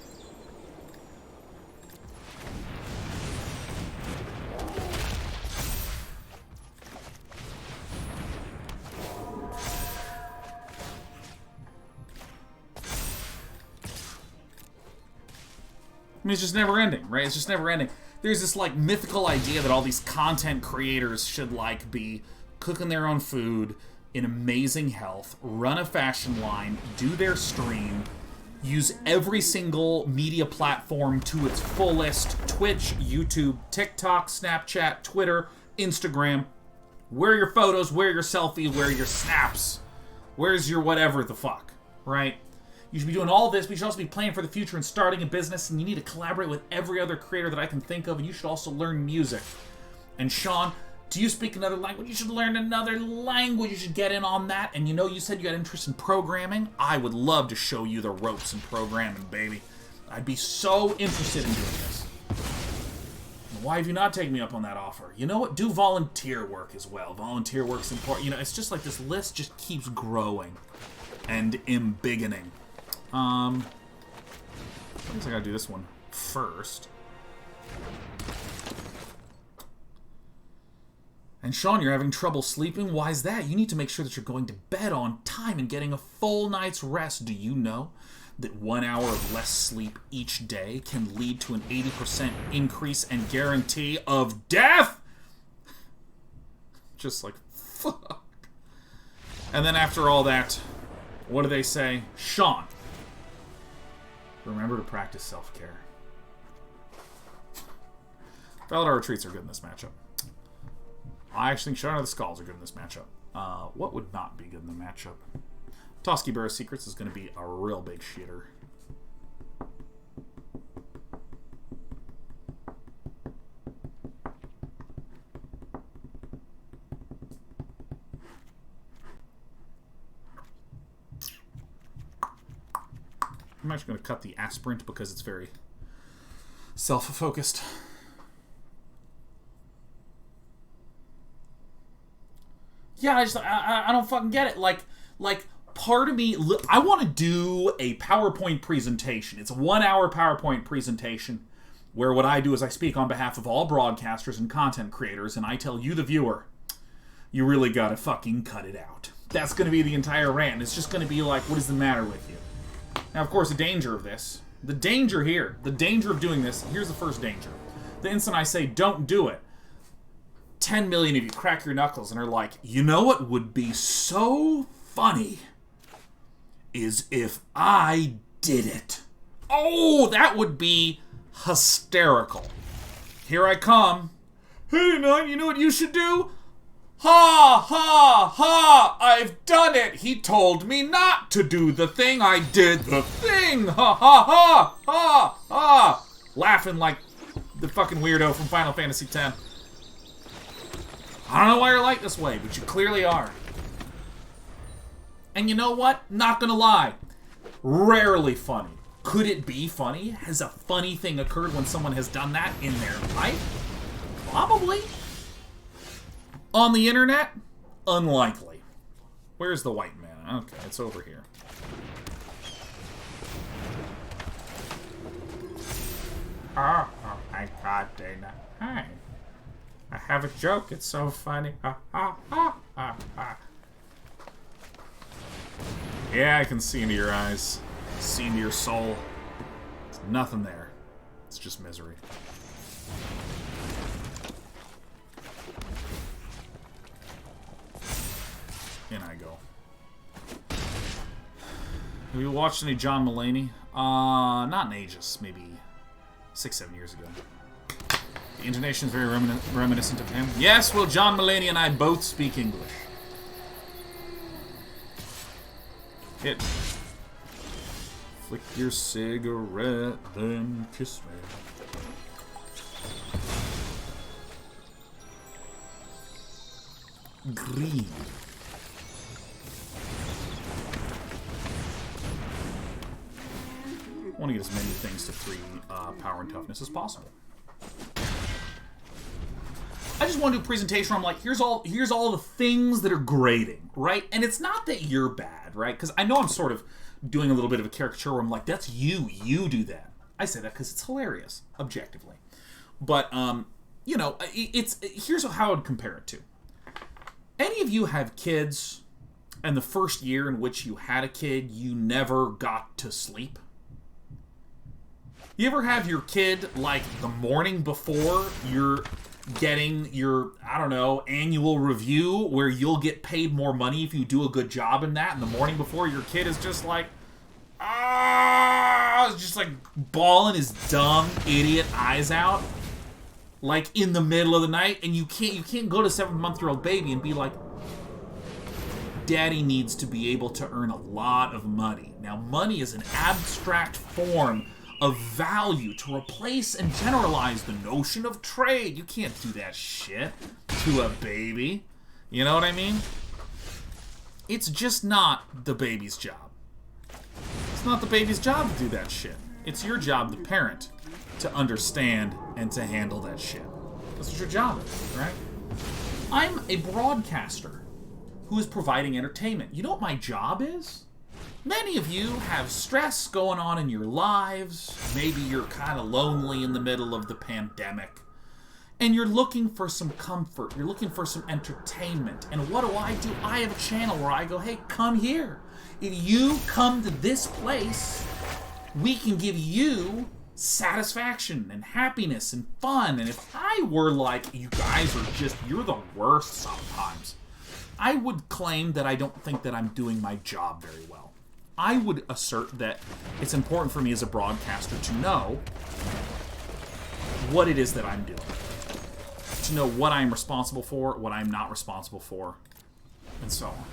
I mean, it's just never ending, right? It's just never ending. There's this, like, mythical idea that all these content creators should, like, be cooking their own food in amazing health, run a fashion line, do their stream, use every single media platform to its fullest. Twitch, YouTube, TikTok, Snapchat, Twitter, Instagram. Where are your photos? Where are your selfies? Where are your snaps? Where's your whatever the fuck, right? You should be doing all this, but you should also be planning for the future and starting a business, and you need to collaborate with every other creator that I can think of, and you should also learn music. And Sean, Do you speak another language? You should learn another language. You should get in on that. And you know, you said you had interest in programming. I would love to show you the ropes in programming, baby. I'd be so interested in doing this. Why have you not taken me up on that offer? You know what? Do volunteer work as well. Volunteer work's important. You know, it's just like this list just keeps growing and embiggening. I guess I gotta do this one first. And Sean, you're having trouble sleeping? Why is that? You need to make sure that you're going to bed on time and getting a full night's rest. Do you know that 1 hour of less sleep each day can lead to an 80% increase and guarantee of death? Just like, fuck. And then after all that, what do they say? Sean, remember to practice self-care. Felidar Retreats are good in this matchup. I actually think Showdown of the Skalds are good in this matchup. What would not be good in the matchup? Toski Bearer Secrets is going to be a real big shitter. I'm actually going to cut the Aspirant because it's very self-focused. Yeah, I don't fucking get it. Like part of me, I want to do a PowerPoint presentation. It's a 1 hour PowerPoint presentation where what I do is I speak on behalf of all broadcasters and content creators, and I tell you, the viewer, you really gotta fucking cut it out. That's gonna be the entire rant. It's just gonna be like, what is the matter with you? Now, of course, the danger of this, the danger of doing this, here's the first danger. The instant I say, don't do it, 10 million of you crack your knuckles and are like, you know what would be so funny is if I did it. Oh, that would be hysterical. Here I come. Hey, man, you know what you should do? Ha, ha, ha, I've done it. He told me not to do the thing. I did the thing. Ha, ha, ha, ha, ha. Laughing like the fucking weirdo from Final Fantasy X. I don't know why you're like this way, but you clearly are. And you know what? Not gonna lie. Rarely funny. Could it be funny? Has a funny thing occurred when someone has done that in their life? Probably. On the internet? Unlikely. Where's the white man? Okay, it's over here. Oh my god, Dana. Hi. I have a joke, it's so funny. Ha ha ha ha ha. Yeah, I can see into your eyes. See into your soul. There's nothing there. It's just misery. In I go. Have you watched any John Mulaney? Not in ages. Maybe 6-7 years ago. The intonation is very reminiscent of him. Yes, well, John Mulaney and I both speak English. Hit me. Flick your cigarette, then kiss me. Green. I want to get as many things to 3 power and toughness as possible. I just want to do a presentation where I'm like, here's all the things that are grading, right? And it's not that you're bad, right? Because I know I'm sort of doing a little bit of a caricature where I'm like, that's you do that. I say that because it's hilarious, objectively. But, you know, here's how I would compare it to. Any of you have kids, and the first year in which you had a kid, you never got to sleep? You ever have your kid, like, the morning before you're getting your, I don't know, annual review where you'll get paid more money if you do a good job in that, and the morning before your kid is just like, just like bawling his dumb idiot eyes out, like in the middle of the night, and you can't go to 7-month-old baby and be like, Daddy needs to be able to earn a lot of money. Now, money is an abstract form of value to replace and generalize the notion of trade. You can't do that shit to a baby. You know what I mean? It's just not the baby's job. It's not the baby's job to do that shit. It's your job, the parent, to understand and to handle that shit. That's what your job is, right? I'm a broadcaster who is providing entertainment. You know what my job is? Many of you have stress going on in your lives. Maybe you're kind of lonely in the middle of the pandemic. And you're looking for some comfort. You're looking for some entertainment. And what do? I have a channel where I go, hey, come here. If you come to this place, we can give you satisfaction and happiness and fun. And if I were like, you guys are just, you're the worst sometimes, I would claim that I don't think that I'm doing my job very well. I would assert that it's important for me as a broadcaster to know what it is that I'm doing. To know what I'm responsible for, what I'm not responsible for, and so on.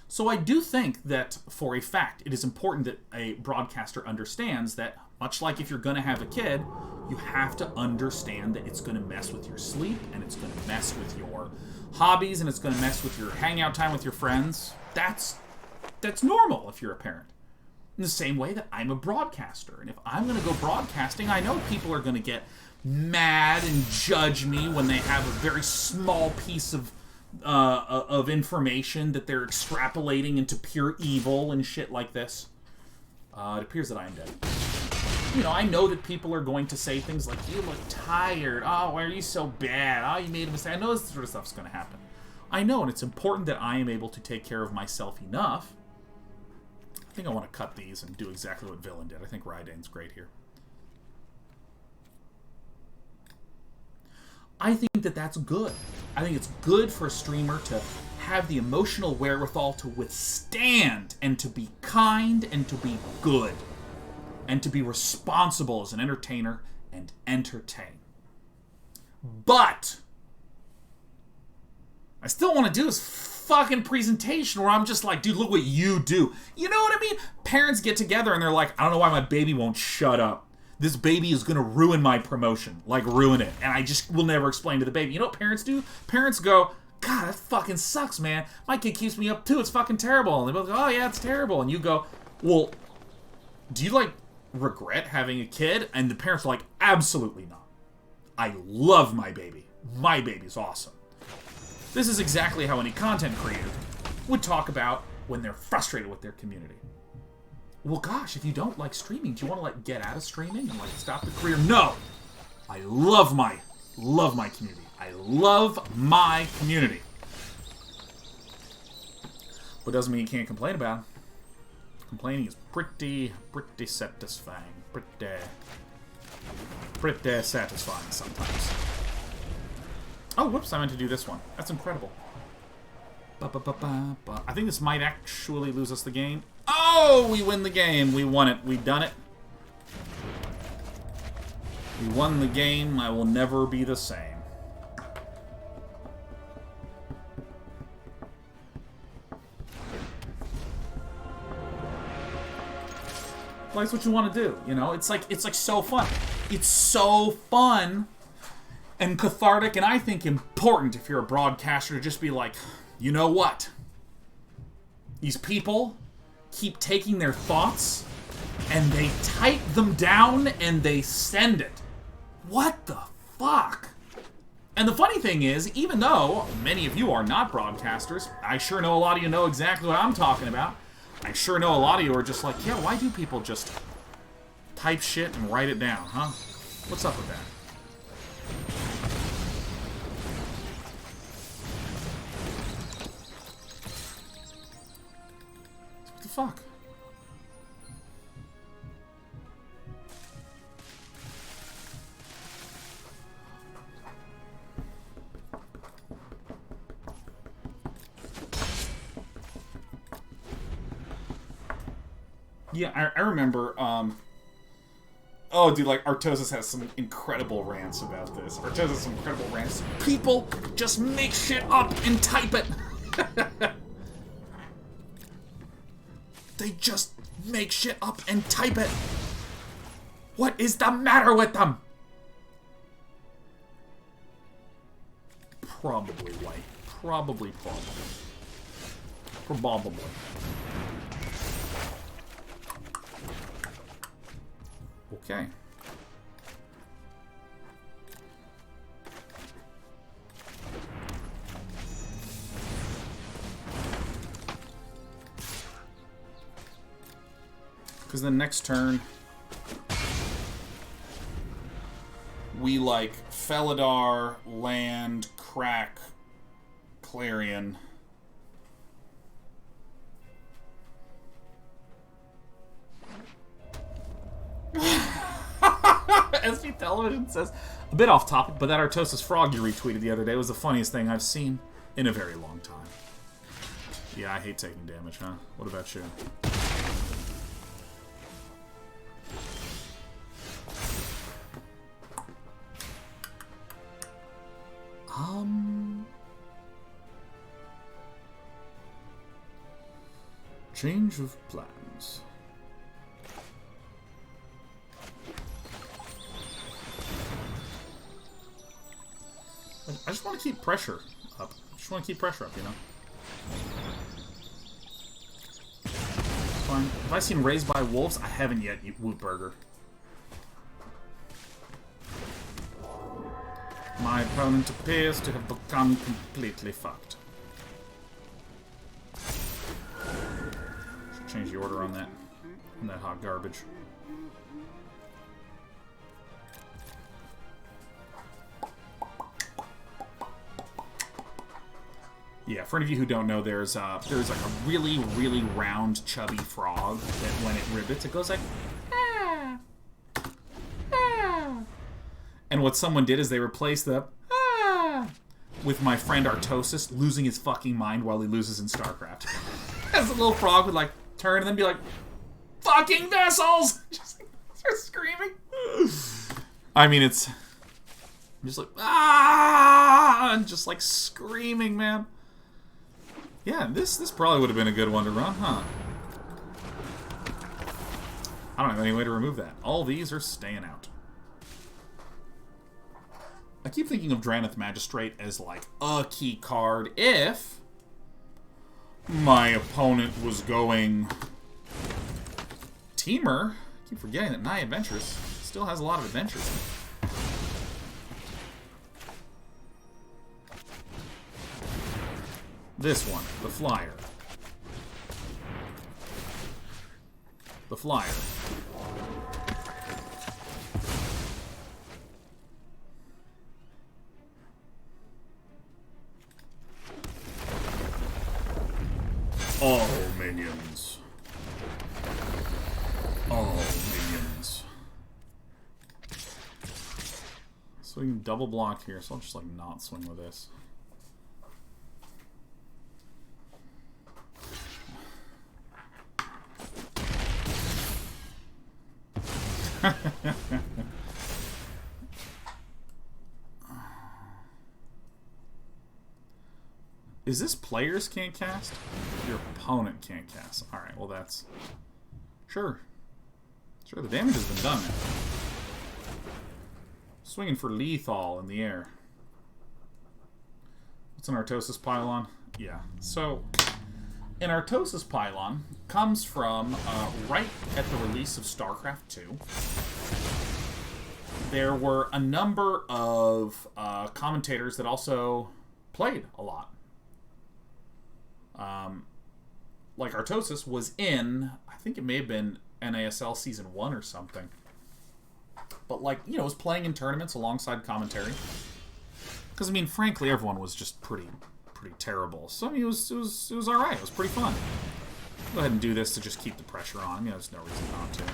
So I do think that, for a fact, it is important that a broadcaster understands that, much like if you're going to have a kid, you have to understand that it's going to mess with your sleep, and it's going to mess with your hobbies, and it's going to mess with your hangout time with your friends. That's normal if you're a parent. In the same way that I'm a broadcaster, and if I'm going to go broadcasting, I know people are going to get mad and judge me when they have a very small piece of information that they're extrapolating into pure evil and shit like this. It appears that I am dead. You know, I know that people are going to say things like, you look tired. Oh, why are you so bad? Oh, you made a mistake. I know this sort of stuff's going to happen. I know, and it's important that I am able to take care of myself enough. I think I want to cut these and do exactly what Villain did. I think Reidane's great here. I think that that's good. I think it's good for a streamer to have the emotional wherewithal to withstand and to be kind and to be good and to be responsible as an entertainer and entertain. But I still want to do this fucking presentation where I'm just like, dude, look what you do. You know what I mean? Parents get together and they're like, I don't know why my baby won't shut up. This baby is going to ruin my promotion. Like, ruin it. And I just will never explain to the baby. You know what parents do? Parents go, God, that fucking sucks, man. My kid keeps me up, too. It's fucking terrible. And they both go, oh, yeah, it's terrible. And you go, well, do you, like, regret having a kid? And the parents are like, absolutely not. I love my baby. My baby's awesome. This is exactly how any content creator would talk about when they're frustrated with their community. Well, gosh, if you don't like streaming, do you want to, like, get out of streaming and, like, stop the career? No! I love my community. I love my community. But doesn't mean you can't complain about it. Complaining is pretty satisfying. Pretty satisfying sometimes. Oh, whoops, I meant to do this one. That's incredible. I think this might actually lose us the game. Oh, we win the game. We won it. We done it. We won the game. I will never be the same. Well, that's what you want to do, you know? It's like so fun. It's so fun and cathartic, and I think important if you're a broadcaster to just be like, you know what? These people keep taking their thoughts and they type them down and they send it. What the fuck? And the funny thing is, even though many of you are not broadcasters, I sure know a lot of you know exactly what I'm talking about. I sure know a lot of you are just like, yeah, why do people just type shit and write it down, huh? What's up with that? What the fuck? Yeah, I remember, oh, dude, like, Artosis has some incredible rants about this. Artosis has some incredible rants. People just make shit up and type it. They just make shit up and type it. What is the matter with them? Probably white. Probably. Okay. Because the next turn, we like Felidar, land, crack, Clarion. SP Television says, a bit off topic, but that Artosis frog you retweeted the other day was the funniest thing I've seen in a very long time. Yeah, I hate taking damage, huh? What about you? Change of plans. I just want to keep pressure up. You know? Fine. Have I seen Raised by Wolves? I haven't yet, you Wootburger. My opponent appears to have become completely fucked. Should change the order on that hot garbage. Yeah, for any of you who don't know, there's like a really, really round, chubby frog that when it ribbits, it goes like, ah, ah. And what someone did is they replaced the ah with my friend Artosis losing his fucking mind while he loses in StarCraft. As a little frog would like turn and then be like, fucking vessels! Just start screaming. I mean, it's just like, ah, and just like screaming, man. Yeah, this probably would have been a good one to run, huh? I don't have any way to remove that. All these are staying out. I keep thinking of Drannith Magistrate as like a key card if my opponent was going Temur. I keep forgetting that Naya Adventures still has a lot of adventures. This one, the flyer. The flyer. All minions. All minions. So we can double block here, so I'll just like not swing with this. Is this players can't cast? Your opponent can't cast. Alright, well that's... Sure. Sure, the damage has been done. Swinging for lethal in the air. What's an Artosis Pylon? Yeah, so... An Artosis Pylon comes from right at the release of StarCraft 2. There were a number of commentators that also played a lot. Like Artosis was in, I think it may have been NASL Season 1 or something. But like, you know, was playing in tournaments alongside commentary. Because, I mean, frankly, everyone was just pretty terrible. So, I mean, it was alright. It was pretty fun. Go ahead and do this to just keep the pressure on. You know, there's no reason not to.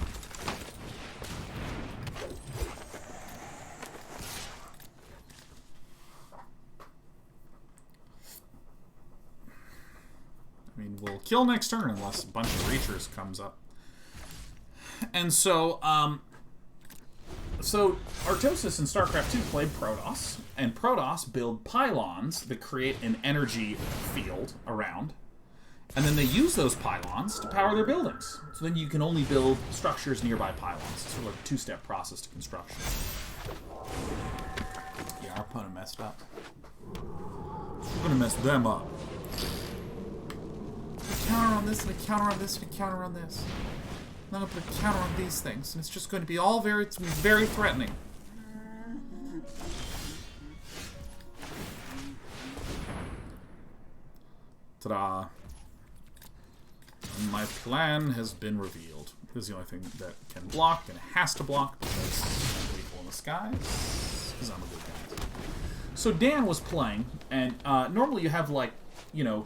I mean, we'll kill next turn unless a bunch of Reachers comes up. And so, Artosis in StarCraft 2 played Protoss, and Protoss build pylons that create an energy field around, And then they use those pylons to power their buildings. So then you can only build structures nearby pylons. It's sort of like a two-step process to construction. Yeah, our opponent messed up. We're gonna mess them up. A counter on this, and a counter on this, and a counter on this. And then I'll put a counter on these things, and it's just going to be all very threatening. Ta-da. And my plan has been revealed. This is the only thing that can block, and it has to block, because I'm lethal in the skies, because I'm a good guy. So Dan was playing, and normally you have, like, you know,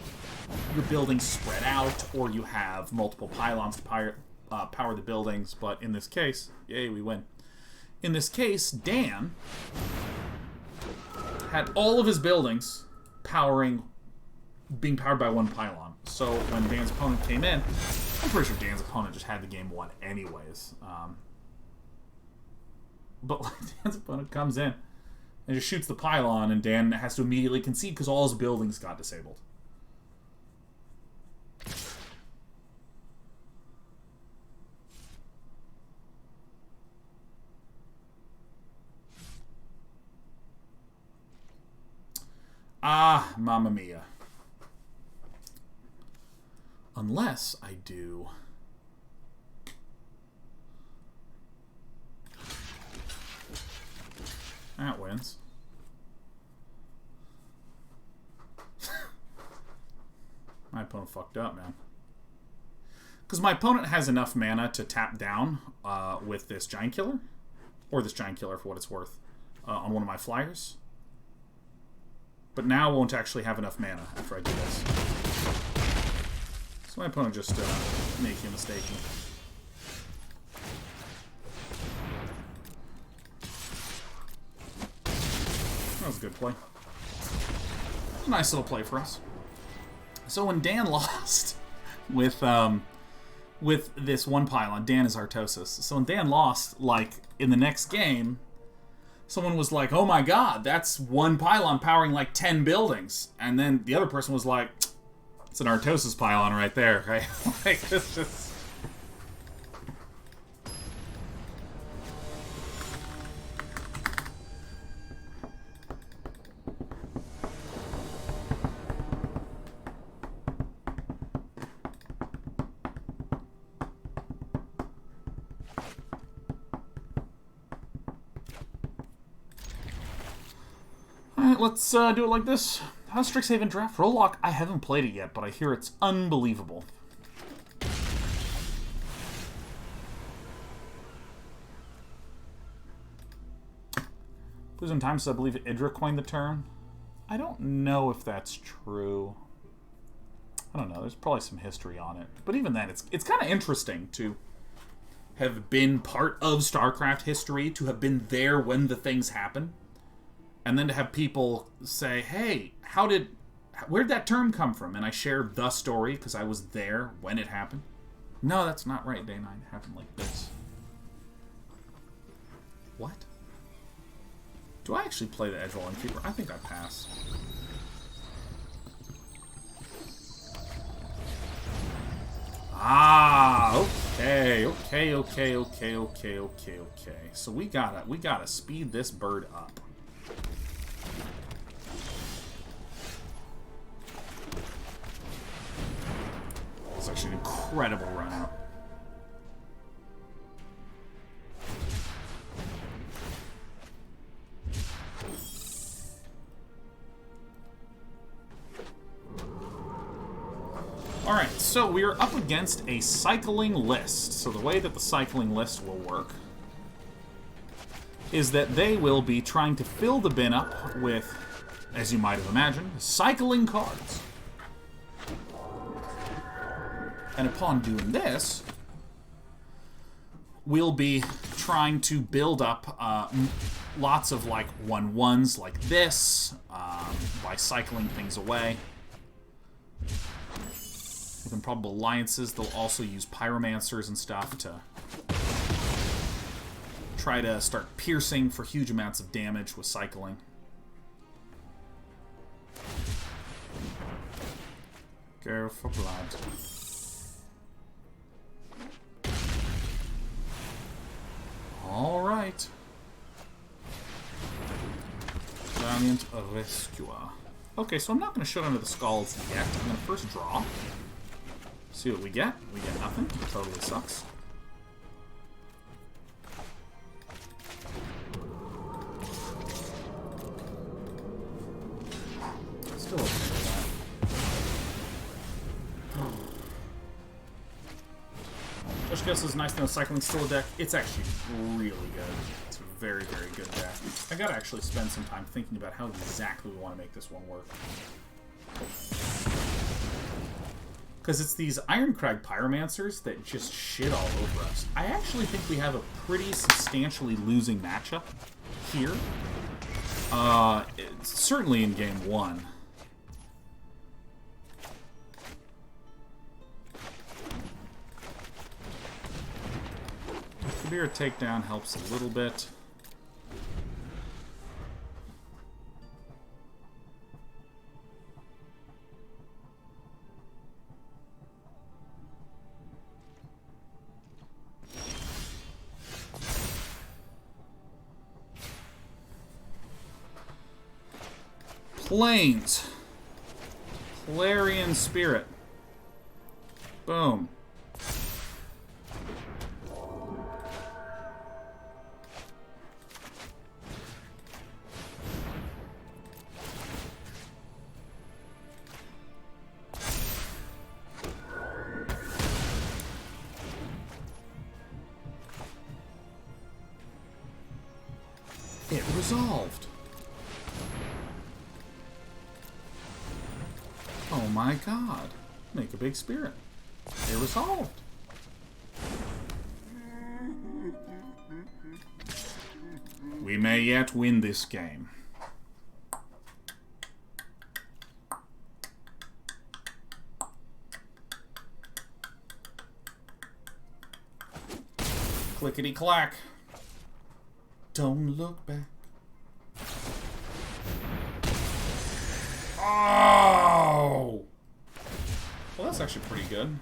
your buildings spread out, or you have multiple pylons to power the buildings, but in this case, yay, we win. In this case, Dan had all of his buildings being powered by one pylon. So when Dan's opponent came in, I'm pretty sure Dan's opponent just had the game won anyways. But like, Dan's opponent comes in and just shoots the pylon, and Dan has to immediately concede because all his buildings got disabled. Ah, Mamma Mia. Unless I do... That wins. My opponent fucked up, man. Because my opponent has enough mana to tap down with this Giant Killer. Or this Giant Killer, for what it's worth. On one of my flyers. But now I won't actually have enough mana after I do this. So my opponent just making a mistake. That was a good play. A nice little play for us. So when Dan lost with this one pylon, Dan is Artosis. So when Dan lost, like, in the next game, someone was like, oh my god, that's one pylon powering like 10 buildings. And then the other person was like, it's an Artosis pylon right there, right? Like, this just... Alright, let's do it like this. How's Strixhaven Draft Roll-Lock? I haven't played it yet, but I hear it's unbelievable. Blues and Times, I believe Idra coined the term. I don't know if that's true. I don't know. There's probably some history on it. But even then, it's kind of interesting to have been part of StarCraft history, to have been there when the things happen. And then to have people say, hey, where'd that term come from? And I shared the story because I was there when it happened. No, that's not right, Day 9. It happened like this. What? Do I actually play the Edgewall Innkeeper? I think I pass. Ah, okay. So we gotta speed this bird up. It's actually an incredible run out. Alright, so we are up against a cycling list. So the way that the cycling list will work is that they will be trying to fill the bin up with, as you might have imagined, cycling cards. And upon doing this, we'll be trying to build up lots of, like, 1/1s like this by cycling things away. With Improbable Alliances, they'll also use Pyromancers and stuff to try to start piercing for huge amounts of damage with cycling. Go for blood. Alright. Valiant Rescuer. Okay, so I'm not going to showdown to the Skalds yet. I'm going to first draw. See what we get. We get nothing. It totally sucks. Still okay with that. Just Guess is nice to know Cycling's still a deck. It's actually really good. It's a very, very good deck. I gotta actually spend some time thinking about how exactly we want to make this one work. Because it's these Ironcrag Pyromancers that just shit all over us. I actually think we have a pretty substantially losing matchup here. Certainly in game 1. Kabira Takedown helps a little bit. Plains. Clarion Spirit. Boom. It resolved. Oh my god. Make a big spirit. It resolved. We may yet win this game. Clickety-clack. Don't look back. Oh! Well, that's actually pretty good.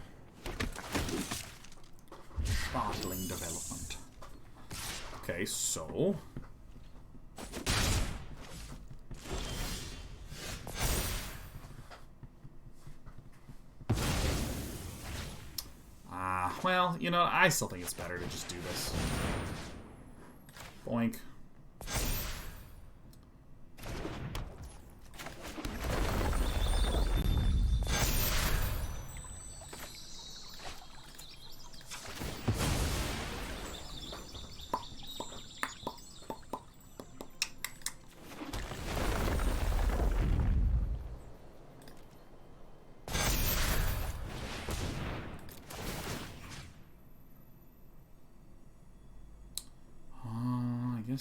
Startling development. Okay, so... well, you know, I still think it's better to just do this. Boink.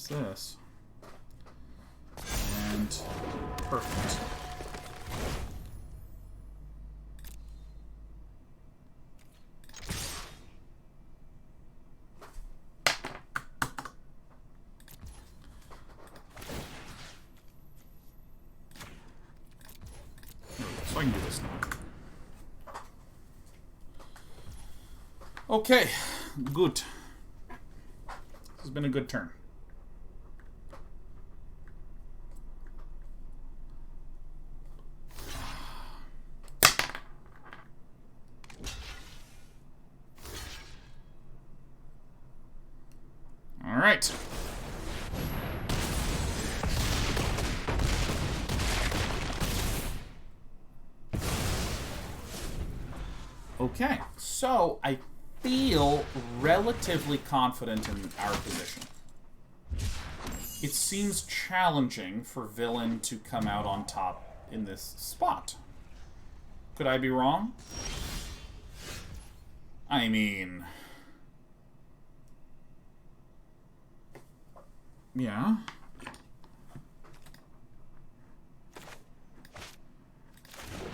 This and perfect. So I can do this now. Okay, good. This has been a good turn. Alright. Okay, so I feel relatively confident in our position. It seems challenging for Villain to come out on top in this spot. Could I be wrong? I mean... yeah.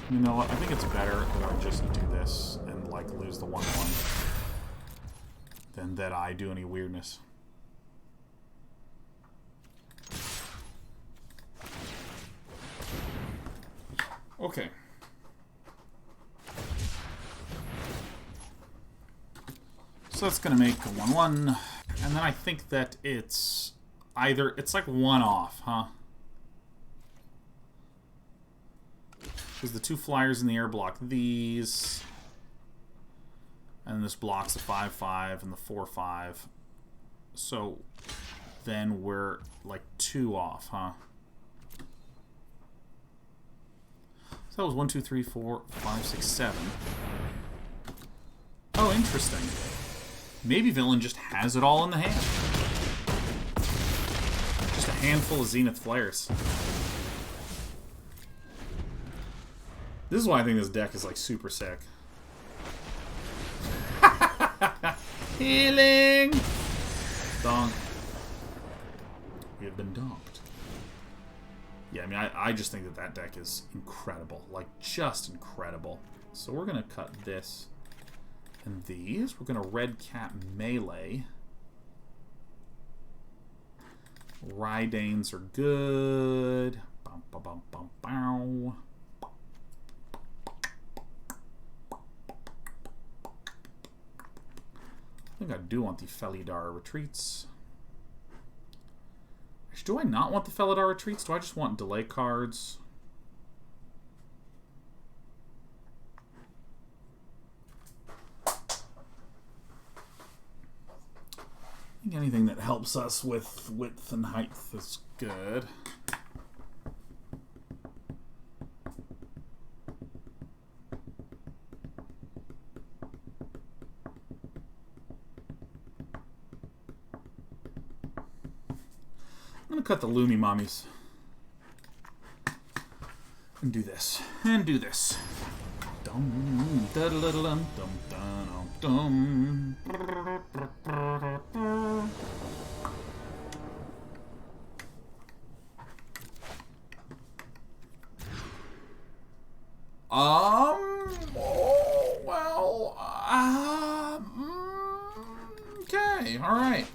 You know what? I think it's better that I just do this and, like, lose the 1-1 than that I do any weirdness. Okay. So that's going to make a 1/1. And then I think that it's either... It's like 1 off, huh? Because the 2 flyers in the air block these. And this blocks the 5/5 and the 4/5. So then we're like 2 off, huh? So that was 1, 2, 3, 4, 5, 6, 7. Oh, interesting. Maybe Villain just has it all in the hand. Just a handful of Zenith Flares. This is why I think this deck is like super sick. Healing! Donk. We have been donked. Yeah, I mean, I just think that that deck is incredible. Like, just incredible. So we're going to cut this and these. We're going to Redcap Melee. Reidanes are good. Bum, bum, bum, bum, bow. I think I do want the Felidar Retreats. Do I not want the Felidar Retreats? Do I just want delay cards? I think anything that helps us with width and height is good. I'm gonna cut the Lumi Mommies. And do this. And do this. Dum da da da dum dum dum dum. Oh, well, okay, all right.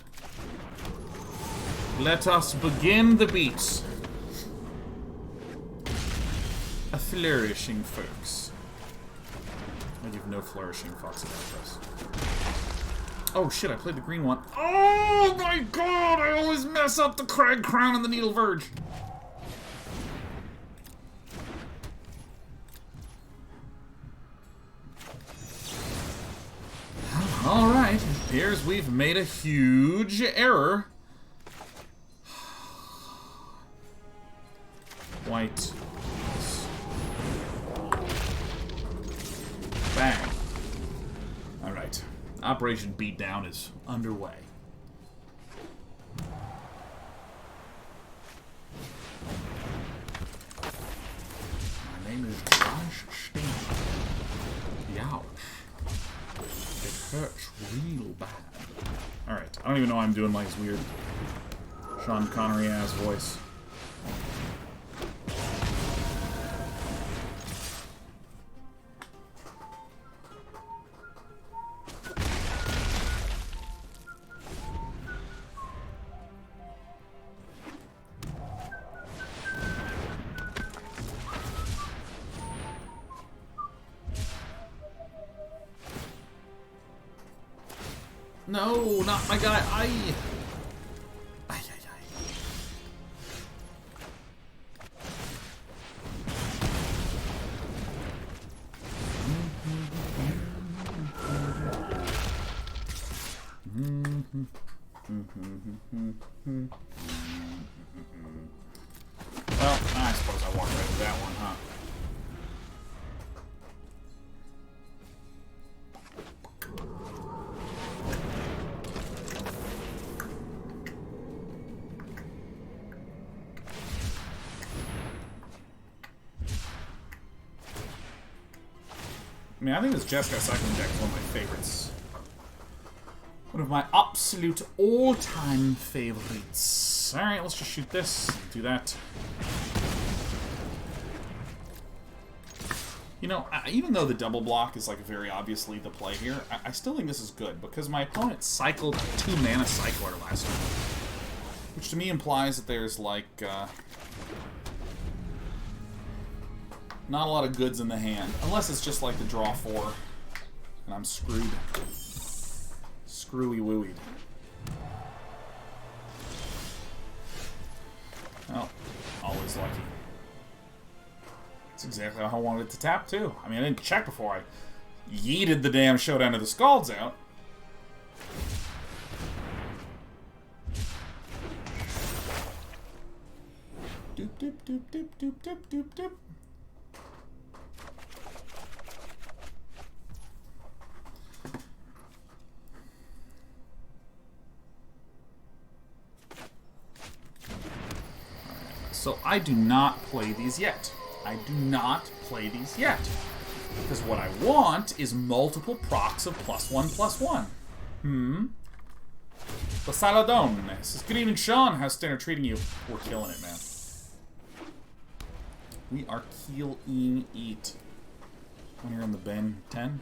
Let us begin the beats. A flourishing folks. I give no flourishing fucks about this. Oh shit, I played the green one. Oh my god, I always mess up the Cragcrown and the Needleverge. Alright, it appears we've made a huge error. White. Bang. Alright. Operation Beatdown is underway. My name is Josh Steen. Youch. It hurts real bad. Alright. I don't even know why I'm doing like his weird Sean Connery-ass voice. No, not my guy. Aye. Aye, aye, aye. Well, I suppose I walked right with that one, huh? I mean, I think this Jaspera Cycling deck is one of my favorites. One of my absolute all-time favorites. Alright, let's just shoot this. Do that. You know, even though the double block is like very obviously the play here, I still think this is good because my opponent cycled 2 mana Cycler last time. Which to me implies that there's like, not a lot of goods in the hand. Unless it's just like the draw 4. And I'm screwed. screwy wooied. Oh, always lucky. That's exactly how I wanted it to tap, too. I mean, I didn't check before I yeeted the damn Showdown of the Skalds out. Doop, doop, doop, doop, doop, doop, doop, doop. So I do not play these yet. I do not play these yet. Because what I want is multiple procs of +1/+1. The Saladone says, good evening, Sean. How's Standard treating you? We're killing it, man. We are killing it. When you're on the Ben 10.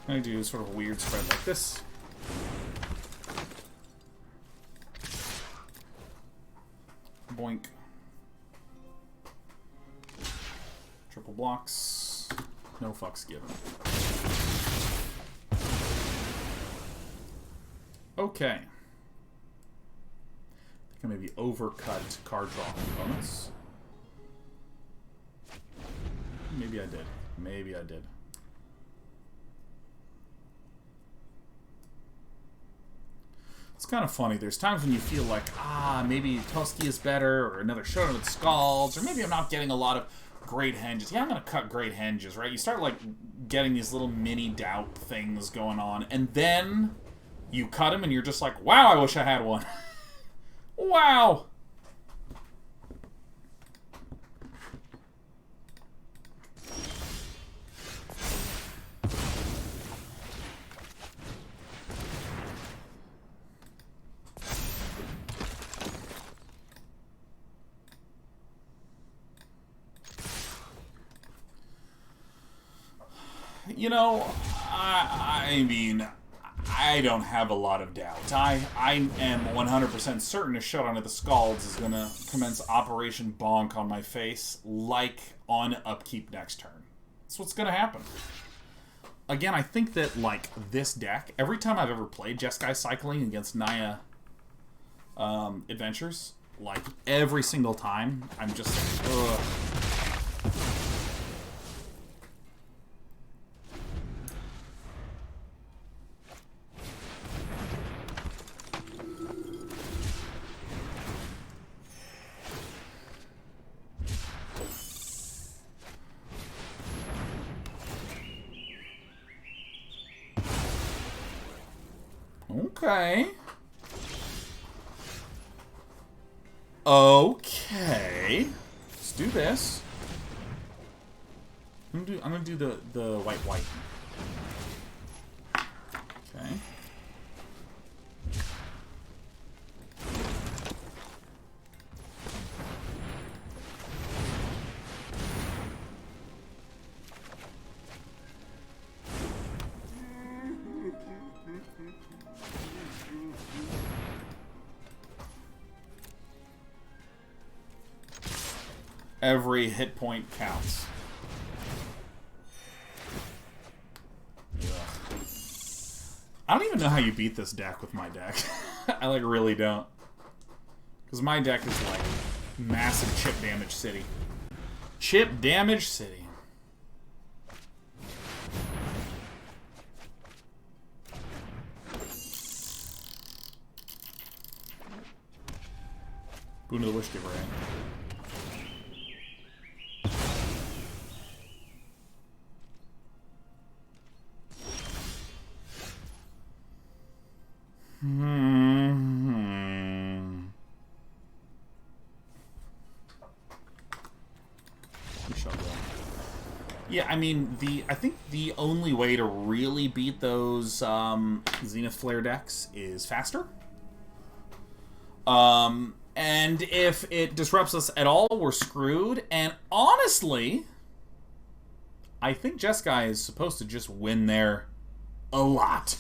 I do sort of a weird spread like this. Boink. Triple blocks. No fucks given. Okay. I think I maybe overcut card draw components. Maybe I did. Maybe I did. It's kind of funny. There's times when you feel like, maybe Toski is better, or another Showdown with Skalds, or maybe I'm not getting a lot of Great Henges. Yeah, I'm going to cut Great Henges, right? You start, like, getting these little mini doubt things going on, and then you cut them, and you're just like, wow, I wish I had one. Wow! You know, I mean, I don't have a lot of doubt. I am 100% certain a Showdown of the Skalds is going to commence Operation Bonk on my face, like on upkeep next turn. That's what's going to happen. Again, I think that, like, this deck, every time I've ever played Jeskai Cycling against Naya Adventures, like, every single time, I'm just like, ugh. Okay. Okay. Let's do this. I'm gonna do the white. Okay. Every hit point counts. Ugh. I don't even know how you beat this deck with my deck. I, like, really don't. Because my deck is, like, massive chip damage city. Chip damage city. Boon of the Wish Giver, right? Yeah, I mean, I think the only way to really beat those Zenith Flare decks is faster. And if it disrupts us at all, we're screwed. And honestly, I think Jeskai is supposed to just win there a lot.